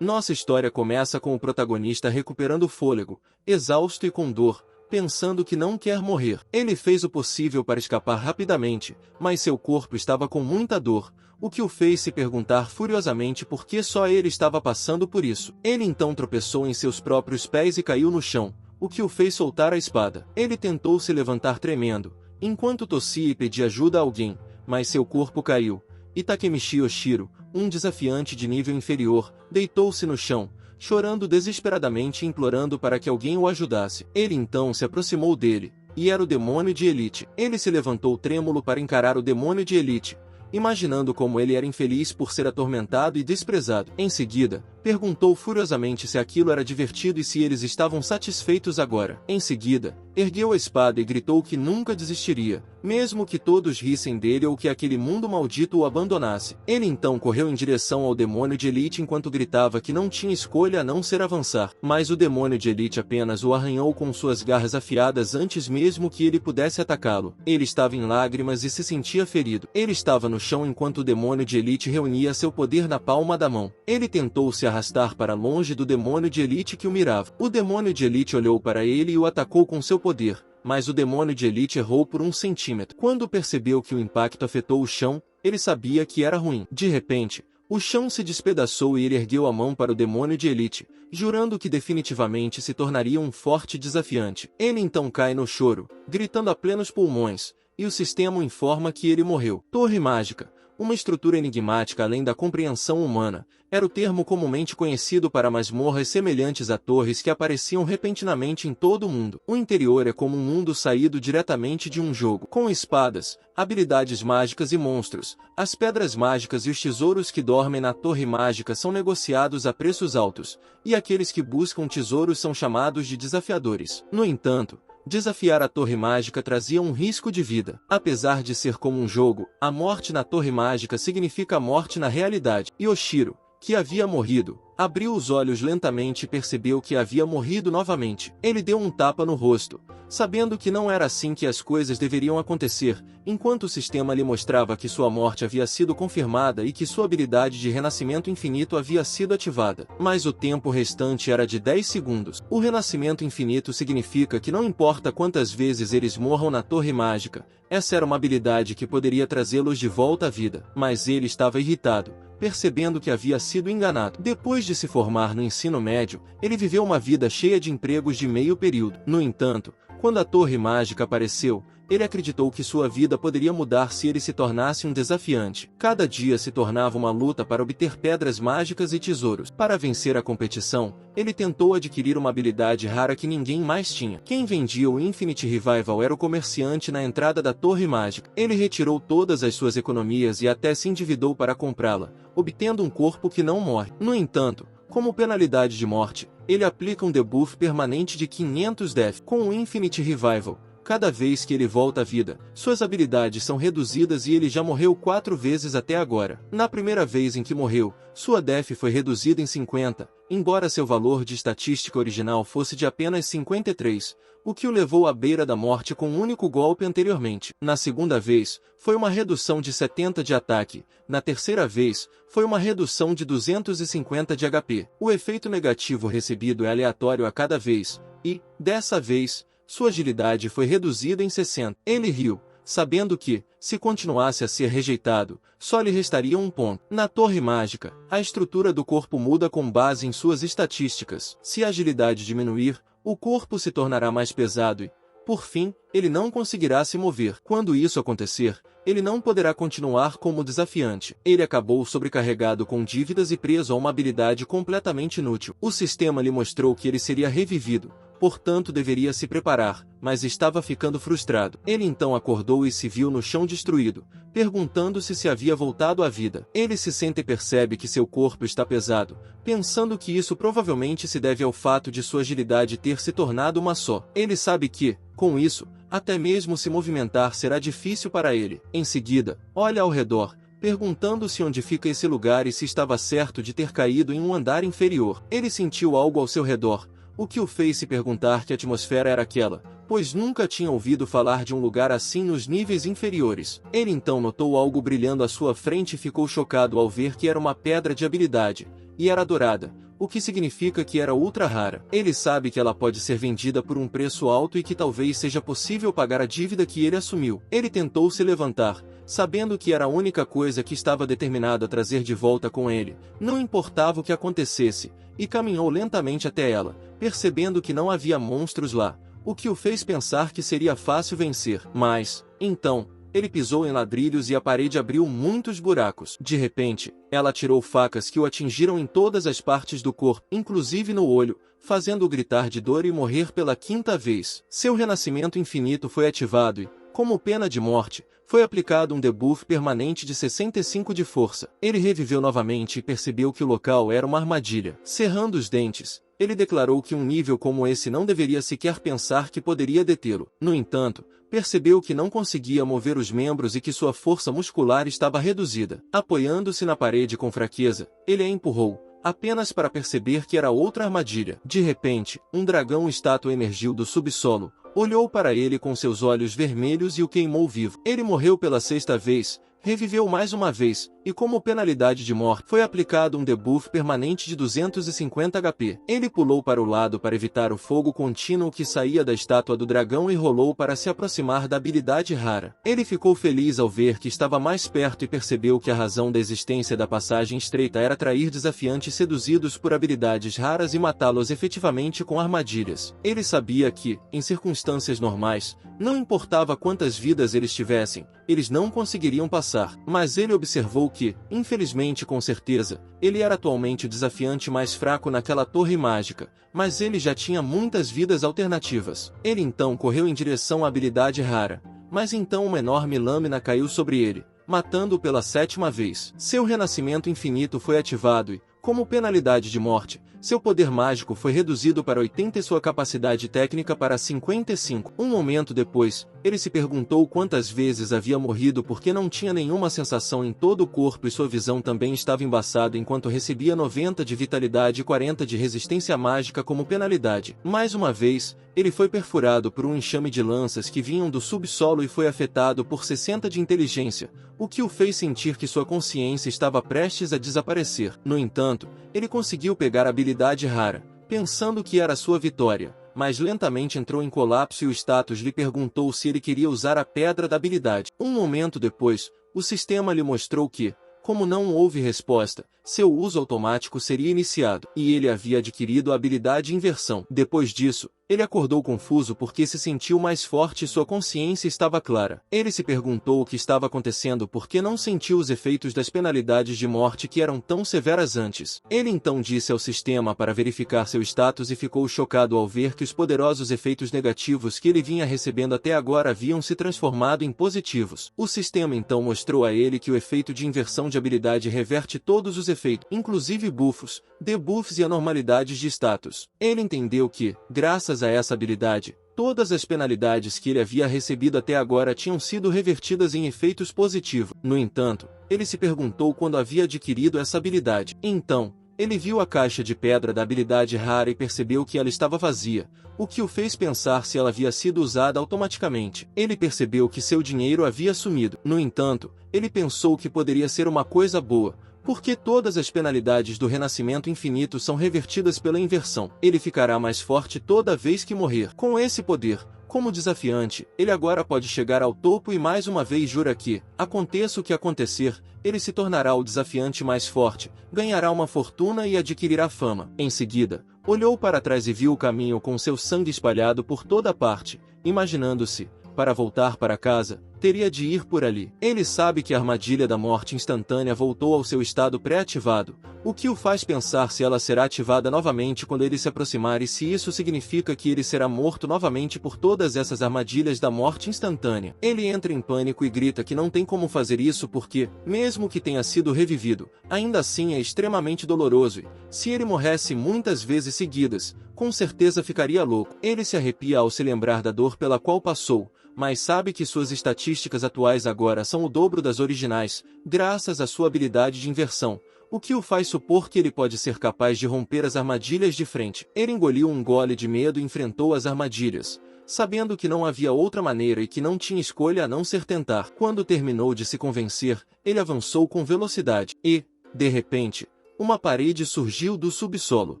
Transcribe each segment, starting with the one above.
Nossa história começa com o protagonista recuperando o fôlego, exausto e com dor, pensando que não quer morrer. Ele fez o possível para escapar rapidamente, mas seu corpo estava com muita dor, o que o fez se perguntar furiosamente por que só ele estava passando por isso. Ele então tropeçou em seus próprios pés e caiu no chão, o que o fez soltar a espada. Ele tentou se levantar tremendo, enquanto tossia e pedia ajuda a alguém, mas seu corpo caiu. E Takemichi Oshiro, um desafiante de nível inferior, deitou-se no chão, chorando desesperadamente e implorando para que alguém o ajudasse. Ele então se aproximou dele, e era o demônio de Elite. Ele se levantou trêmulo para encarar o demônio de Elite, imaginando como ele era infeliz por ser atormentado e desprezado. Em seguida, perguntou furiosamente se aquilo era divertido e se eles estavam satisfeitos agora. Em seguida, ergueu a espada e gritou que nunca desistiria, mesmo que todos rissem dele ou que aquele mundo maldito o abandonasse. Ele então correu em direção ao demônio de Elite enquanto gritava que não tinha escolha a não ser avançar. Mas o demônio de Elite apenas o arranhou com suas garras afiadas antes mesmo que ele pudesse atacá-lo. Ele estava em lágrimas e se sentia ferido. Ele estava no chão enquanto o demônio de Elite reunia seu poder na palma da mão. Ele tentou se arrastar para longe do demônio de Elite que o mirava. O demônio de Elite olhou para ele e o atacou com seu poder, mas o demônio de Elite errou por 1 centímetro. Quando percebeu que o impacto afetou o chão, ele sabia que era ruim. De repente, o chão se despedaçou e ele ergueu a mão para o demônio de Elite, jurando que definitivamente se tornaria um forte desafiante. Ele então cai no choro, gritando a plenos pulmões, e o sistema o informa que ele morreu. Torre Mágica, uma estrutura enigmática além da compreensão humana, era o termo comumente conhecido para masmorras semelhantes a torres que apareciam repentinamente em todo o mundo. O interior é como um mundo saído diretamente de um jogo, com espadas, habilidades mágicas e monstros. As pedras mágicas e os tesouros que dormem na torre mágica são negociados a preços altos, e aqueles que buscam tesouros são chamados de desafiadores. No entanto, desafiar a Torre Mágica trazia um risco de vida. Apesar de ser como um jogo, a morte na Torre Mágica significa a morte na realidade. E Oshiro, que havia morrido, abriu os olhos lentamente e percebeu que havia morrido novamente. Ele deu um tapa no rosto, sabendo que não era assim que as coisas deveriam acontecer, enquanto o sistema lhe mostrava que sua morte havia sido confirmada e que sua habilidade de renascimento infinito havia sido ativada. Mas o tempo restante era de 10 segundos. O renascimento infinito significa que não importa quantas vezes eles morram na Torre Mágica, essa era uma habilidade que poderia trazê-los de volta à vida. Mas ele estava irritado, percebendo que havia sido enganado. Depois de se formar no ensino médio, ele viveu uma vida cheia de empregos de meio período. No entanto, quando a Torre Mágica apareceu, ele acreditou que sua vida poderia mudar se ele se tornasse um desafiante. Cada dia se tornava uma luta para obter pedras mágicas e tesouros. Para vencer a competição, ele tentou adquirir uma habilidade rara que ninguém mais tinha. Quem vendia o Infinite Revival era o comerciante na entrada da Torre Mágica. Ele retirou todas as suas economias e até se endividou para comprá-la, obtendo um corpo que não morre. No entanto, como penalidade de morte, ele aplica um debuff permanente de 500 def. Com o Infinite Revival, cada vez que ele volta à vida, suas habilidades são reduzidas e ele já morreu 4 vezes até agora. Na primeira vez em que morreu, sua def foi reduzida em 50, embora seu valor de estatística original fosse de apenas 53, o que o levou à beira da morte com um único golpe anteriormente. Na segunda vez, foi uma redução de 70 de ataque. Na terceira vez, foi uma redução de 250 de HP. O efeito negativo recebido é aleatório a cada vez, e, dessa vez, sua agilidade foi reduzida em 60. Ele riu, sabendo que, se continuasse a ser rejeitado, só lhe restaria um ponto. Na Torre Mágica, a estrutura do corpo muda com base em suas estatísticas. Se a agilidade diminuir, o corpo se tornará mais pesado e, por fim, ele não conseguirá se mover. Quando isso acontecer, ele não poderá continuar como desafiante. Ele acabou sobrecarregado com dívidas e preso a uma habilidade completamente inútil. O sistema lhe mostrou que ele seria revivido, portanto deveria se preparar, mas estava ficando frustrado. Ele então acordou e se viu no chão destruído, perguntando-se se havia voltado à vida. Ele se sente e percebe que seu corpo está pesado, pensando que isso provavelmente se deve ao fato de sua agilidade ter se tornado uma só. Ele sabe que, com isso, até mesmo se movimentar será difícil para ele. Em seguida, olha ao redor, perguntando-se onde fica esse lugar e se estava certo de ter caído em um andar inferior. Ele sentiu algo ao seu redor, o que o fez se perguntar que atmosfera era aquela, pois nunca tinha ouvido falar de um lugar assim nos níveis inferiores. Ele então notou algo brilhando à sua frente e ficou chocado ao ver que era uma pedra de habilidade, e era dourada, o que significa que era ultra rara. Ele sabe que ela pode ser vendida por um preço alto e que talvez seja possível pagar a dívida que ele assumiu. Ele tentou se levantar, sabendo que era a única coisa que estava determinado a trazer de volta com ele, não importava o que acontecesse, e caminhou lentamente até ela, percebendo que não havia monstros lá, o que o fez pensar que seria fácil vencer. Mas, então, ele pisou em ladrilhos e a parede abriu muitos buracos. De repente, ela atirou facas que o atingiram em todas as partes do corpo, inclusive no olho, fazendo-o gritar de dor e morrer pela 5ª vez. Seu renascimento infinito foi ativado e, como pena de morte, foi aplicado um debuff permanente de 65 de força. Ele reviveu novamente e percebeu que o local era uma armadilha. Cerrando os dentes, ele declarou que um nível como esse não deveria sequer pensar que poderia detê-lo. No entanto, percebeu que não conseguia mover os membros e que sua força muscular estava reduzida. Apoiando-se na parede com fraqueza, ele a empurrou, apenas para perceber que era outra armadilha. De repente, um dragão estátua emergiu do subsolo, olhou para ele com seus olhos vermelhos e o queimou vivo. Ele morreu pela 6ª vez, reviveu mais uma vez, e como penalidade de morte, foi aplicado um debuff permanente de 250 HP. Ele pulou para o lado para evitar o fogo contínuo que saía da estátua do dragão e rolou para se aproximar da habilidade rara. Ele ficou feliz ao ver que estava mais perto e percebeu que a razão da existência da passagem estreita era atrair desafiantes seduzidos por habilidades raras e matá-los efetivamente com armadilhas. Ele sabia que, em circunstâncias normais, não importava quantas vidas eles tivessem, eles não conseguiriam passar. Mas ele observou que, infelizmente com certeza, ele era atualmente o desafiante mais fraco naquela torre mágica, mas ele já tinha muitas vidas alternativas. Ele então correu em direção à habilidade rara, mas então uma enorme lâmina caiu sobre ele, matando-o pela 7ª vez. Seu renascimento infinito foi ativado e, como penalidade de morte, seu poder mágico foi reduzido para 80 e sua capacidade técnica para 55. Um momento depois, ele se perguntou quantas vezes havia morrido porque não tinha nenhuma sensação em todo o corpo e sua visão também estava embaçada enquanto recebia 90 de vitalidade e 40 de resistência mágica como penalidade. Mais uma vez, ele foi perfurado por um enxame de lanças que vinham do subsolo e foi afetado por 60 de inteligência, o que o fez sentir que sua consciência estava prestes a desaparecer. No entanto, ele conseguiu pegar a habilidade rara, pensando que era sua vitória, mas lentamente entrou em colapso e o status lhe perguntou se ele queria usar a pedra da habilidade. Um momento depois, o sistema lhe mostrou que, como não houve resposta, seu uso automático seria iniciado, e ele havia adquirido a habilidade inversão. Depois disso, ele acordou confuso porque se sentiu mais forte e sua consciência estava clara. Ele se perguntou o que estava acontecendo porque não sentiu os efeitos das penalidades de morte que eram tão severas antes. Ele então disse ao sistema para verificar seu status e ficou chocado ao ver que os poderosos efeitos negativos que ele vinha recebendo até agora haviam se transformado em positivos. O sistema então mostrou a ele que o efeito de inversão de habilidade reverte todos os efeitos, inclusive buffos, debuffs e anormalidades de status. Ele entendeu que, graças a essa habilidade, todas as penalidades que ele havia recebido até agora tinham sido revertidas em efeitos positivos. No entanto, ele se perguntou quando havia adquirido essa habilidade. Então, ele viu a caixa de pedra da habilidade rara e percebeu que ela estava vazia, o que o fez pensar se ela havia sido usada automaticamente. Ele percebeu que seu dinheiro havia sumido. No entanto, ele pensou que poderia ser uma coisa boa, porque todas as penalidades do renascimento infinito são revertidas pela inversão. Ele ficará mais forte toda vez que morrer. Com esse poder, como desafiante, ele agora pode chegar ao topo e mais uma vez jura que, aconteça o que acontecer, ele se tornará o desafiante mais forte, ganhará uma fortuna e adquirirá fama. Em seguida, olhou para trás e viu o caminho com seu sangue espalhado por toda parte, imaginando-se, para voltar para casa, teria de ir por ali. Ele sabe que a armadilha da morte instantânea voltou ao seu estado pré-ativado, o que o faz pensar se ela será ativada novamente quando ele se aproximar e se isso significa que ele será morto novamente por todas essas armadilhas da morte instantânea. Ele entra em pânico e grita que não tem como fazer isso porque, mesmo que tenha sido revivido, ainda assim é extremamente doloroso e, se ele morresse muitas vezes seguidas, com certeza ficaria louco. Ele se arrepia ao se lembrar da dor pela qual passou, mas sabe que suas estatísticas atuais agora são o dobro das originais, graças à sua habilidade de inversão, o que o faz supor que ele pode ser capaz de romper as armadilhas de frente. Ele engoliu um gole de medo e enfrentou as armadilhas, sabendo que não havia outra maneira e que não tinha escolha a não ser tentar. Quando terminou de se convencer, ele avançou com velocidade e, de repente, uma parede surgiu do subsolo.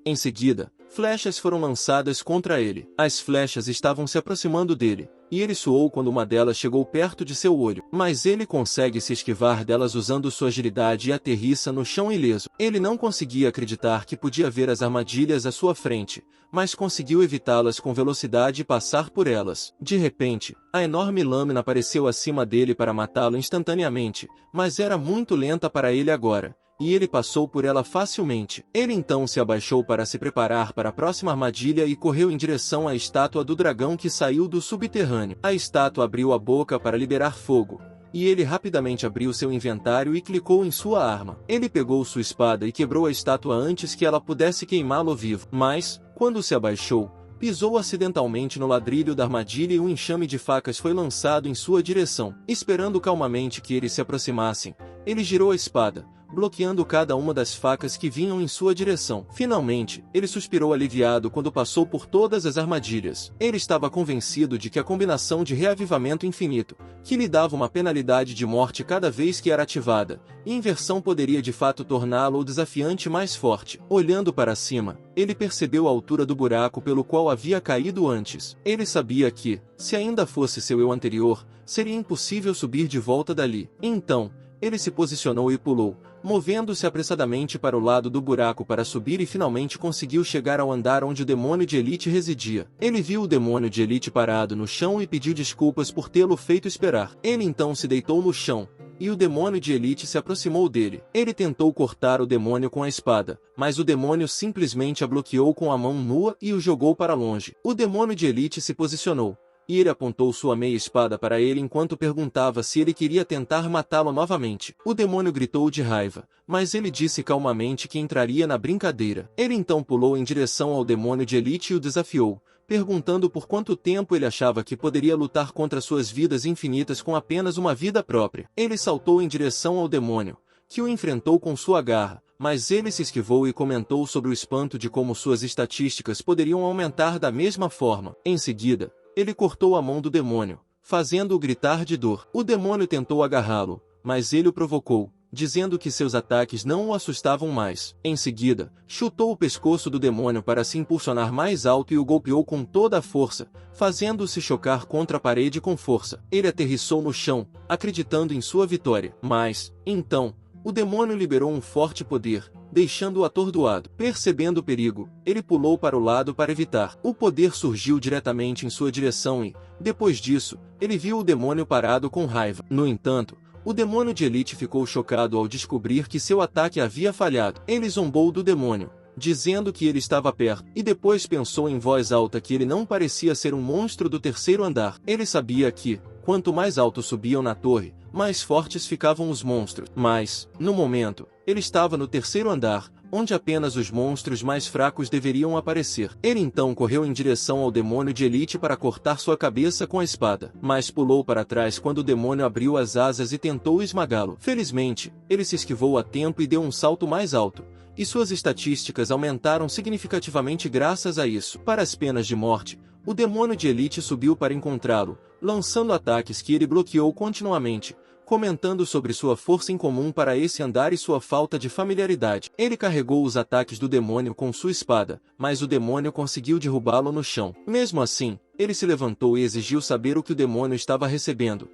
Em seguida, flechas foram lançadas contra ele. As flechas estavam se aproximando dele, e ele suou quando uma delas chegou perto de seu olho. Mas ele consegue se esquivar delas usando sua agilidade e aterrissa no chão ileso. Ele não conseguia acreditar que podia ver as armadilhas à sua frente, mas conseguiu evitá-las com velocidade e passar por elas. De repente, a enorme lâmina apareceu acima dele para matá-lo instantaneamente, mas era muito lenta para ele agora, e ele passou por ela facilmente. Ele então se abaixou para se preparar para a próxima armadilha e correu em direção à estátua do dragão que saiu do subterrâneo. A estátua abriu a boca para liberar fogo, e ele rapidamente abriu seu inventário e clicou em sua arma. Ele pegou sua espada e quebrou a estátua antes que ela pudesse queimá-lo vivo. Mas, quando se abaixou, pisou acidentalmente no ladrilho da armadilha e um enxame de facas foi lançado em sua direção. Esperando calmamente que eles se aproximassem, ele girou a espada, bloqueando cada uma das facas que vinham em sua direção. Finalmente, ele suspirou aliviado quando passou por todas as armadilhas. Ele estava convencido de que a combinação de reavivamento infinito, que lhe dava uma penalidade de morte cada vez que era ativada, e inversão poderia de fato torná-lo o desafiante mais forte. Olhando para cima, ele percebeu a altura do buraco pelo qual havia caído antes. Ele sabia que, se ainda fosse seu eu anterior, seria impossível subir de volta dali. Então, ele se posicionou e pulou, movendo-se apressadamente para o lado do buraco para subir e finalmente conseguiu chegar ao andar onde o demônio de Elite residia. Ele viu o demônio de Elite parado no chão e pediu desculpas por tê-lo feito esperar. Ele então se deitou no chão, e o demônio de Elite se aproximou dele. Ele tentou cortar o demônio com a espada, mas o demônio simplesmente a bloqueou com a mão nua e o jogou para longe. O demônio de Elite se posicionou, e ele apontou sua meia espada para ele enquanto perguntava se ele queria tentar matá-lo novamente. O demônio gritou de raiva, mas ele disse calmamente que entraria na brincadeira. Ele então pulou em direção ao demônio de Elite e o desafiou, perguntando por quanto tempo ele achava que poderia lutar contra suas vidas infinitas com apenas uma vida própria. Ele saltou em direção ao demônio, que o enfrentou com sua garra, mas ele se esquivou e comentou sobre o espanto de como suas estatísticas poderiam aumentar da mesma forma. Em seguida, ele cortou a mão do demônio, fazendo-o gritar de dor. O demônio tentou agarrá-lo, mas ele o provocou, dizendo que seus ataques não o assustavam mais. Em seguida, chutou o pescoço do demônio para se impulsionar mais alto e o golpeou com toda a força, fazendo-o se chocar contra a parede com força. Ele aterrissou no chão, acreditando em sua vitória. Mas, então, o demônio liberou um forte poder, deixando-o atordoado. Percebendo o perigo, ele pulou para o lado para evitar. O poder surgiu diretamente em sua direção e, depois disso, ele viu o demônio parado com raiva. No entanto, o demônio de Elite ficou chocado ao descobrir que seu ataque havia falhado. Ele zombou do demônio, dizendo que ele estava perto, e depois pensou em voz alta que ele não parecia ser um monstro do terceiro andar. Ele sabia que, quanto mais alto subiam na torre, mais fortes ficavam os monstros. Mas, no momento, ele estava no terceiro andar, onde apenas os monstros mais fracos deveriam aparecer. Ele então correu em direção ao demônio de Elite para cortar sua cabeça com a espada, mas pulou para trás quando o demônio abriu as asas e tentou esmagá-lo. Felizmente, ele se esquivou a tempo e deu um salto mais alto, e suas estatísticas aumentaram significativamente graças a isso. Para as penas de morte, o demônio de Elite subiu para encontrá-lo, lançando ataques que ele bloqueou continuamente, comentando sobre sua força incomum para esse andar e sua falta de familiaridade. Ele carregou os ataques do demônio com sua espada, mas o demônio conseguiu derrubá-lo no chão. Mesmo assim, ele se levantou e exigiu saber o que o demônio estava recebendo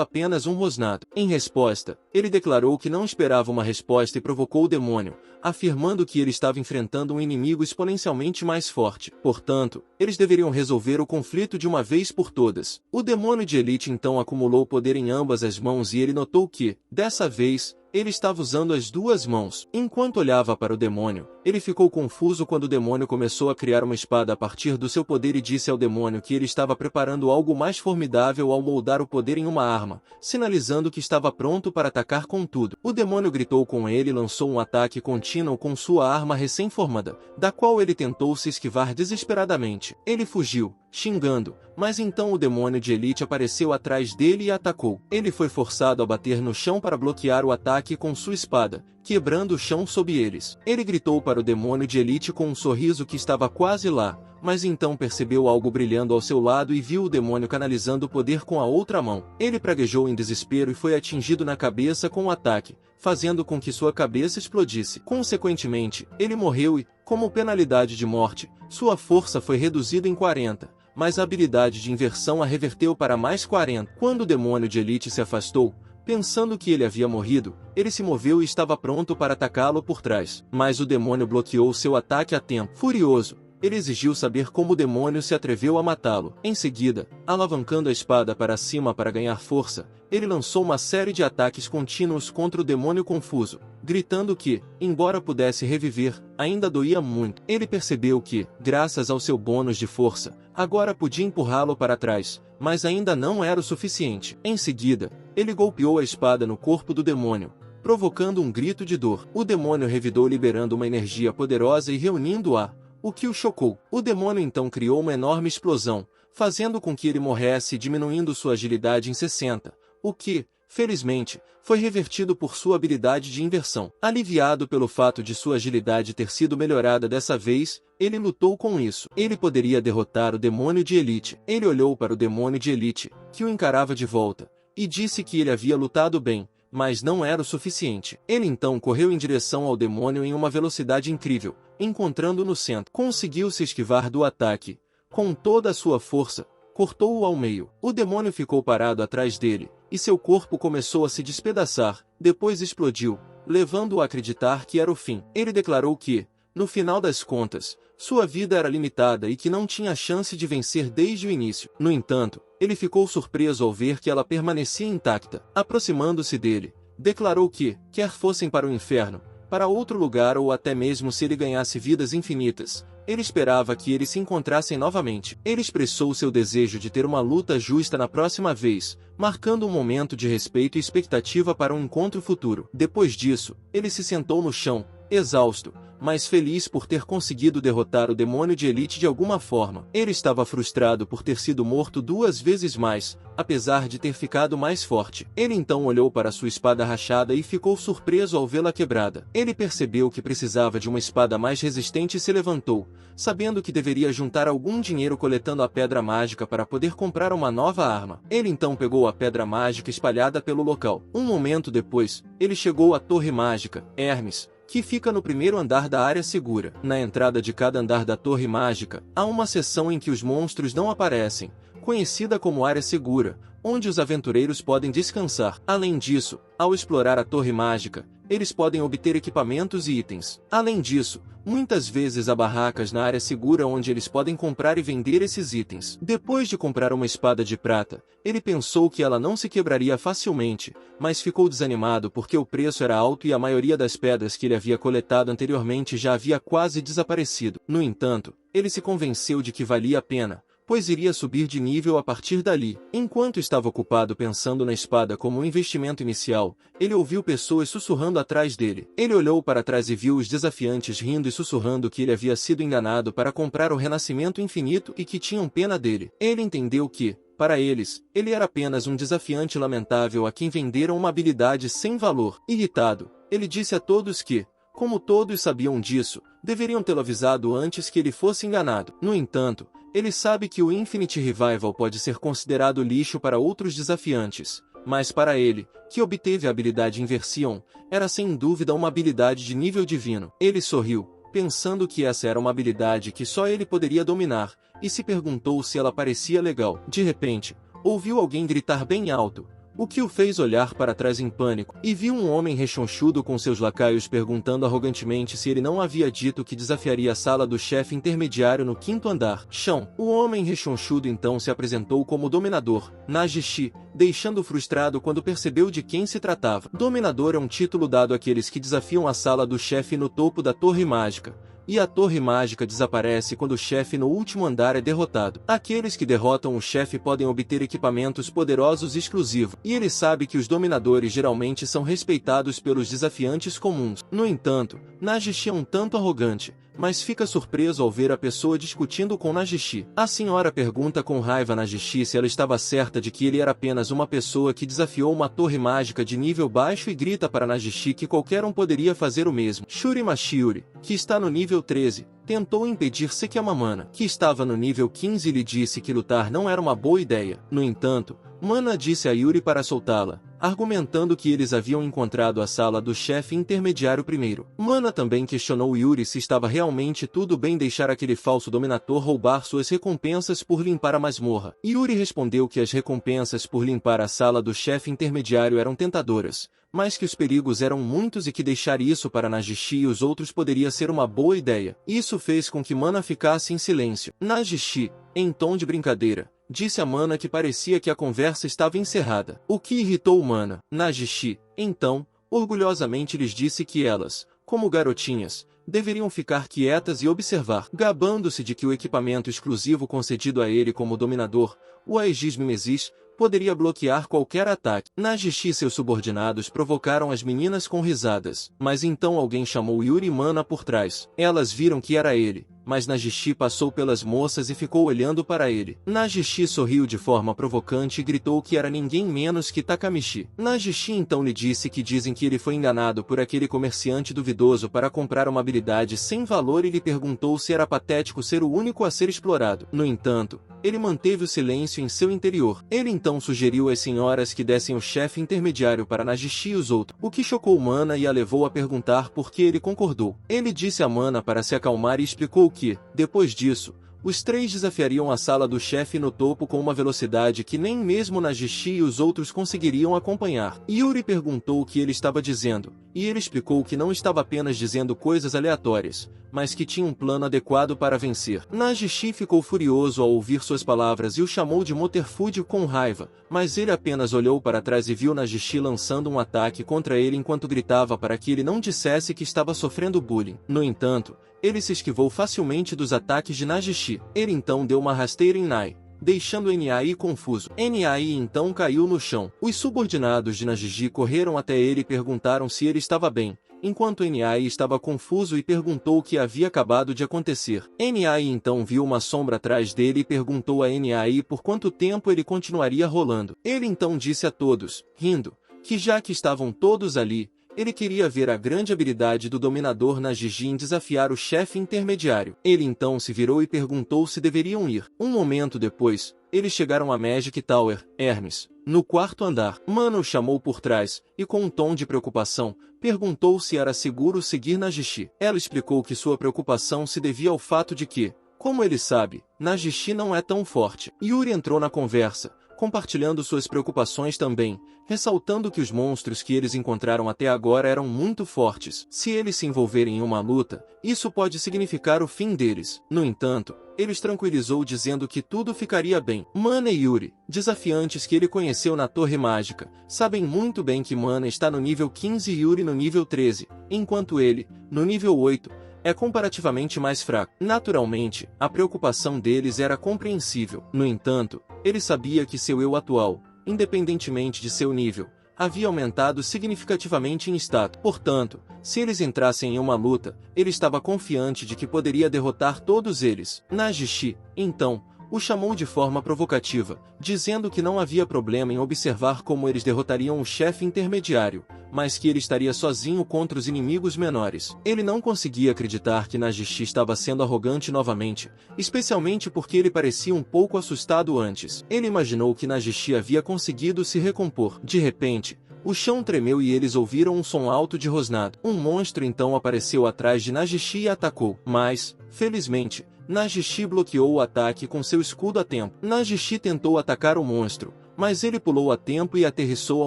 apenas um rosnado. Em resposta, ele declarou que não esperava uma resposta e provocou o demônio, afirmando que ele estava enfrentando um inimigo exponencialmente mais forte. Portanto, eles deveriam resolver o conflito de uma vez por todas. O demônio de Elite então acumulou poder em ambas as mãos e ele notou que, dessa vez, ele estava usando as duas mãos. Enquanto olhava para o demônio, ele ficou confuso quando o demônio começou a criar uma espada a partir do seu poder e disse ao demônio que ele estava preparando algo mais formidável ao moldar o poder em uma arma, sinalizando que estava pronto para atacar com tudo. O demônio gritou com ele e lançou um ataque contínuo com sua arma recém-formada, da qual ele tentou se esquivar desesperadamente. Ele fugiu, xingando, mas então o demônio de Elite apareceu atrás dele e atacou. Ele foi forçado a bater no chão para bloquear o ataque com sua espada, quebrando o chão sob eles. Ele gritou para o demônio de Elite com um sorriso que estava quase lá: mas então percebeu algo brilhando ao seu lado e viu o demônio canalizando o poder com a outra mão. Ele praguejou em desespero e foi atingido na cabeça com o ataque, fazendo com que sua cabeça explodisse. Consequentemente, ele morreu e, como penalidade de morte, sua força foi reduzida em 40, mas a habilidade de inversão a reverteu para mais 40. Quando o demônio de Elite se afastou, pensando que ele havia morrido, ele se moveu e estava pronto para atacá-lo por trás. Mas o demônio bloqueou seu ataque a tempo. Furioso, ele exigiu saber como o demônio se atreveu a matá-lo. Em seguida, alavancando a espada para cima para ganhar força, ele lançou uma série de ataques contínuos contra o demônio confuso, gritando que, embora pudesse reviver, ainda doía muito. Ele percebeu que, graças ao seu bônus de força, agora podia empurrá-lo para trás, mas ainda não era o suficiente. Em seguida, ele golpeou a espada no corpo do demônio, provocando um grito de dor. O demônio revidou liberando uma energia poderosa e reunindo-a, o que o chocou. O demônio então criou uma enorme explosão, fazendo com que ele morresse e diminuindo sua agilidade em 60, o que, felizmente, foi revertido por sua habilidade de inversão. Aliviado pelo fato de sua agilidade ter sido melhorada dessa vez, ele lutou com isso. Ele poderia derrotar o demônio de Elite. Ele olhou para o demônio de Elite, que o encarava de volta, e disse que ele havia lutado bem, mas não era o suficiente. Ele então correu em direção ao demônio em uma velocidade incrível, encontrando-o no centro. Conseguiu se esquivar do ataque. Com toda a sua força, cortou-o ao meio. O demônio ficou parado atrás dele, e seu corpo começou a se despedaçar, depois explodiu, levando-o a acreditar que era o fim. Ele declarou que, no final das contas, sua vida era limitada e que não tinha chance de vencer desde o início. No entanto, ele ficou surpreso ao ver que ela permanecia intacta. Aproximando-se dele, declarou que, quer fossem para o inferno, para outro lugar ou até mesmo se ele ganhasse vidas infinitas, ele esperava que eles se encontrassem novamente. Ele expressou seu desejo de ter uma luta justa na próxima vez, marcando um momento de respeito e expectativa para um encontro futuro. Depois disso, ele se sentou no chão, exausto, mas feliz por ter conseguido derrotar o demônio de Elite de alguma forma. Ele estava frustrado por ter sido morto 2 vezes mais, apesar de ter ficado mais forte. Ele então olhou para sua espada rachada e ficou surpreso ao vê-la quebrada. Ele percebeu que precisava de uma espada mais resistente e se levantou, sabendo que deveria juntar algum dinheiro coletando a pedra mágica para poder comprar uma nova arma. Ele então pegou a pedra mágica espalhada pelo local. Um momento depois, ele chegou à Torre Mágica, Hermes, que fica no primeiro andar da área segura. Na entrada de cada andar da Torre Mágica, há uma seção em que os monstros não aparecem, conhecida como área segura, onde os aventureiros podem descansar. Além disso, ao explorar a Torre Mágica, eles podem obter equipamentos e itens. Além disso, muitas vezes há barracas na área segura onde eles podem comprar e vender esses itens. Depois de comprar uma espada de prata, ele pensou que ela não se quebraria facilmente, mas ficou desanimado porque o preço era alto e a maioria das pedras que ele havia coletado anteriormente já havia quase desaparecido. No entanto, ele se convenceu de que valia a pena, pois iria subir de nível a partir dali. Enquanto estava ocupado pensando na espada como um investimento inicial, ele ouviu pessoas sussurrando atrás dele. Ele olhou para trás e viu os desafiantes rindo e sussurrando que ele havia sido enganado para comprar o renascimento infinito e que tinham pena dele. Ele entendeu que, para eles, ele era apenas um desafiante lamentável a quem venderam uma habilidade sem valor. Irritado, ele disse a todos que, como todos sabiam disso, deveriam tê-lo avisado antes que ele fosse enganado. No entanto, ele sabe que o Infinite Revival pode ser considerado lixo para outros desafiantes, mas para ele, que obteve a habilidade Inversion, era sem dúvida uma habilidade de nível divino. Ele sorriu, pensando que essa era uma habilidade que só ele poderia dominar, e se perguntou se ela parecia legal. De repente, ouviu alguém gritar bem alto, o que o fez olhar para trás em pânico, e viu um homem rechonchudo com seus lacaios perguntando arrogantemente se ele não havia dito que desafiaria a sala do chefe intermediário no 5º andar. Chão. O homem rechonchudo então se apresentou como Dominador, Nagishi, deixando frustrado quando percebeu de quem se tratava. Dominador é um título dado àqueles que desafiam a sala do chefe no topo da Torre Mágica, e a Torre Mágica desaparece quando o chefe no último andar é derrotado. Aqueles que derrotam o chefe podem obter equipamentos poderosos exclusivos, e ele sabe que os dominadores geralmente são respeitados pelos desafiantes comuns. No entanto, Nagishi é um tanto arrogante, mas fica surpreso ao ver a pessoa discutindo com Nagishi. A senhora pergunta com raiva a Nagishi se ela estava certa de que ele era apenas uma pessoa que desafiou uma torre mágica de nível baixo e grita para Nagishi que qualquer um poderia fazer o mesmo. Shuri Machiuri, que está no nível 13, tentou impedir Sekiyama, que estava no nível 15 e lhe disse que lutar não era uma boa ideia. No entanto, Mana disse a Yuri para soltá-la, argumentando que eles haviam encontrado a sala do chefe intermediário primeiro. Mana também questionou Yuri se estava realmente tudo bem deixar aquele falso dominador roubar suas recompensas por limpar a masmorra. Yuri respondeu que as recompensas por limpar a sala do chefe intermediário eram tentadoras, mas que os perigos eram muitos e que deixar isso para Nagishi e os outros poderia ser uma boa ideia. Isso fez com que Mana ficasse em silêncio. Nagishi, em tom de brincadeira, disse a Mana que parecia que a conversa estava encerrada, o que irritou Mana. Nagishi, então, orgulhosamente lhes disse que elas, como garotinhas, deveriam ficar quietas e observar, gabando-se de que o equipamento exclusivo concedido a ele como dominador, o Aegis Mimesis, poderia bloquear qualquer ataque. Nagishi e seus subordinados provocaram as meninas com risadas, mas então alguém chamou Yuri e Mana por trás. Elas viram que era ele, mas Nagishi passou pelas moças e ficou olhando para ele. Nagishi sorriu de forma provocante e gritou que era ninguém menos que Takamichi. Nagishi então lhe disse que dizem que ele foi enganado por aquele comerciante duvidoso para comprar uma habilidade sem valor e lhe perguntou se era patético ser o único a ser explorado. No entanto, ele manteve o silêncio em seu interior. Ele então sugeriu às senhoras que dessem o chefe intermediário para Nagishi e os outros, o que chocou Mana e a levou a perguntar por que ele concordou. Ele disse a Mana para se acalmar e explicou que, depois disso, os três desafiariam a sala do chefe no topo com uma velocidade que nem mesmo Nagishi e os outros conseguiriam acompanhar. Yuri perguntou o que ele estava dizendo, e ele explicou que não estava apenas dizendo coisas aleatórias, mas que tinha um plano adequado para vencer. Nagishi ficou furioso ao ouvir suas palavras e o chamou de Motherfood com raiva, mas ele apenas olhou para trás e viu Nagishi lançando um ataque contra ele enquanto gritava para que ele não dissesse que estava sofrendo bullying. No entanto, ele se esquivou facilmente dos ataques de Nagishi. Ele então deu uma rasteira em Nai, deixando Nai confuso. Nai então caiu no chão. Os subordinados de Nagishi correram até ele e perguntaram se ele estava bem, enquanto Nai estava confuso e perguntou o que havia acabado de acontecer. Nai então viu uma sombra atrás dele e perguntou a Nai por quanto tempo ele continuaria rolando. Ele então disse a todos, rindo, que já que estavam todos ali, ele queria ver a grande habilidade do dominador Nagishi em desafiar o chefe intermediário. Ele então se virou e perguntou se deveriam ir. Um momento depois, eles chegaram a Magic Tower, Hermes, no quarto andar. Mana o chamou por trás, e com um tom de preocupação, perguntou se era seguro seguir Nagishi. Ela explicou que sua preocupação se devia ao fato de que, como ele sabe, Nagishi não é tão forte. Yuri entrou na conversa, compartilhando suas preocupações também, ressaltando que os monstros que eles encontraram até agora eram muito fortes. Se eles se envolverem em uma luta, isso pode significar o fim deles. No entanto, ele os tranquilizou dizendo que tudo ficaria bem. Mana e Yuri, desafiantes que ele conheceu na Torre Mágica, sabem muito bem que Mana está no nível 15 e Yuri no nível 13, enquanto ele, no nível 8, é comparativamente mais fraco. Naturalmente, a preocupação deles era compreensível. No entanto, ele sabia que seu eu atual, independentemente de seu nível, havia aumentado significativamente em status. Portanto, se eles entrassem em uma luta, ele estava confiante de que poderia derrotar todos eles. Nagishi, então, o chamou de forma provocativa, dizendo que não havia problema em observar como eles derrotariam o chefe intermediário, mas que ele estaria sozinho contra os inimigos menores. Ele não conseguia acreditar que Nagishi estava sendo arrogante novamente, especialmente porque ele parecia um pouco assustado antes. Ele imaginou que Nagishi havia conseguido se recompor. De repente, o chão tremeu e eles ouviram um som alto de rosnado. Um monstro então apareceu atrás de Nagishi e atacou, mas, felizmente, Nagishi bloqueou o ataque com seu escudo a tempo. Nagishi tentou atacar o monstro, mas ele pulou a tempo e aterrissou a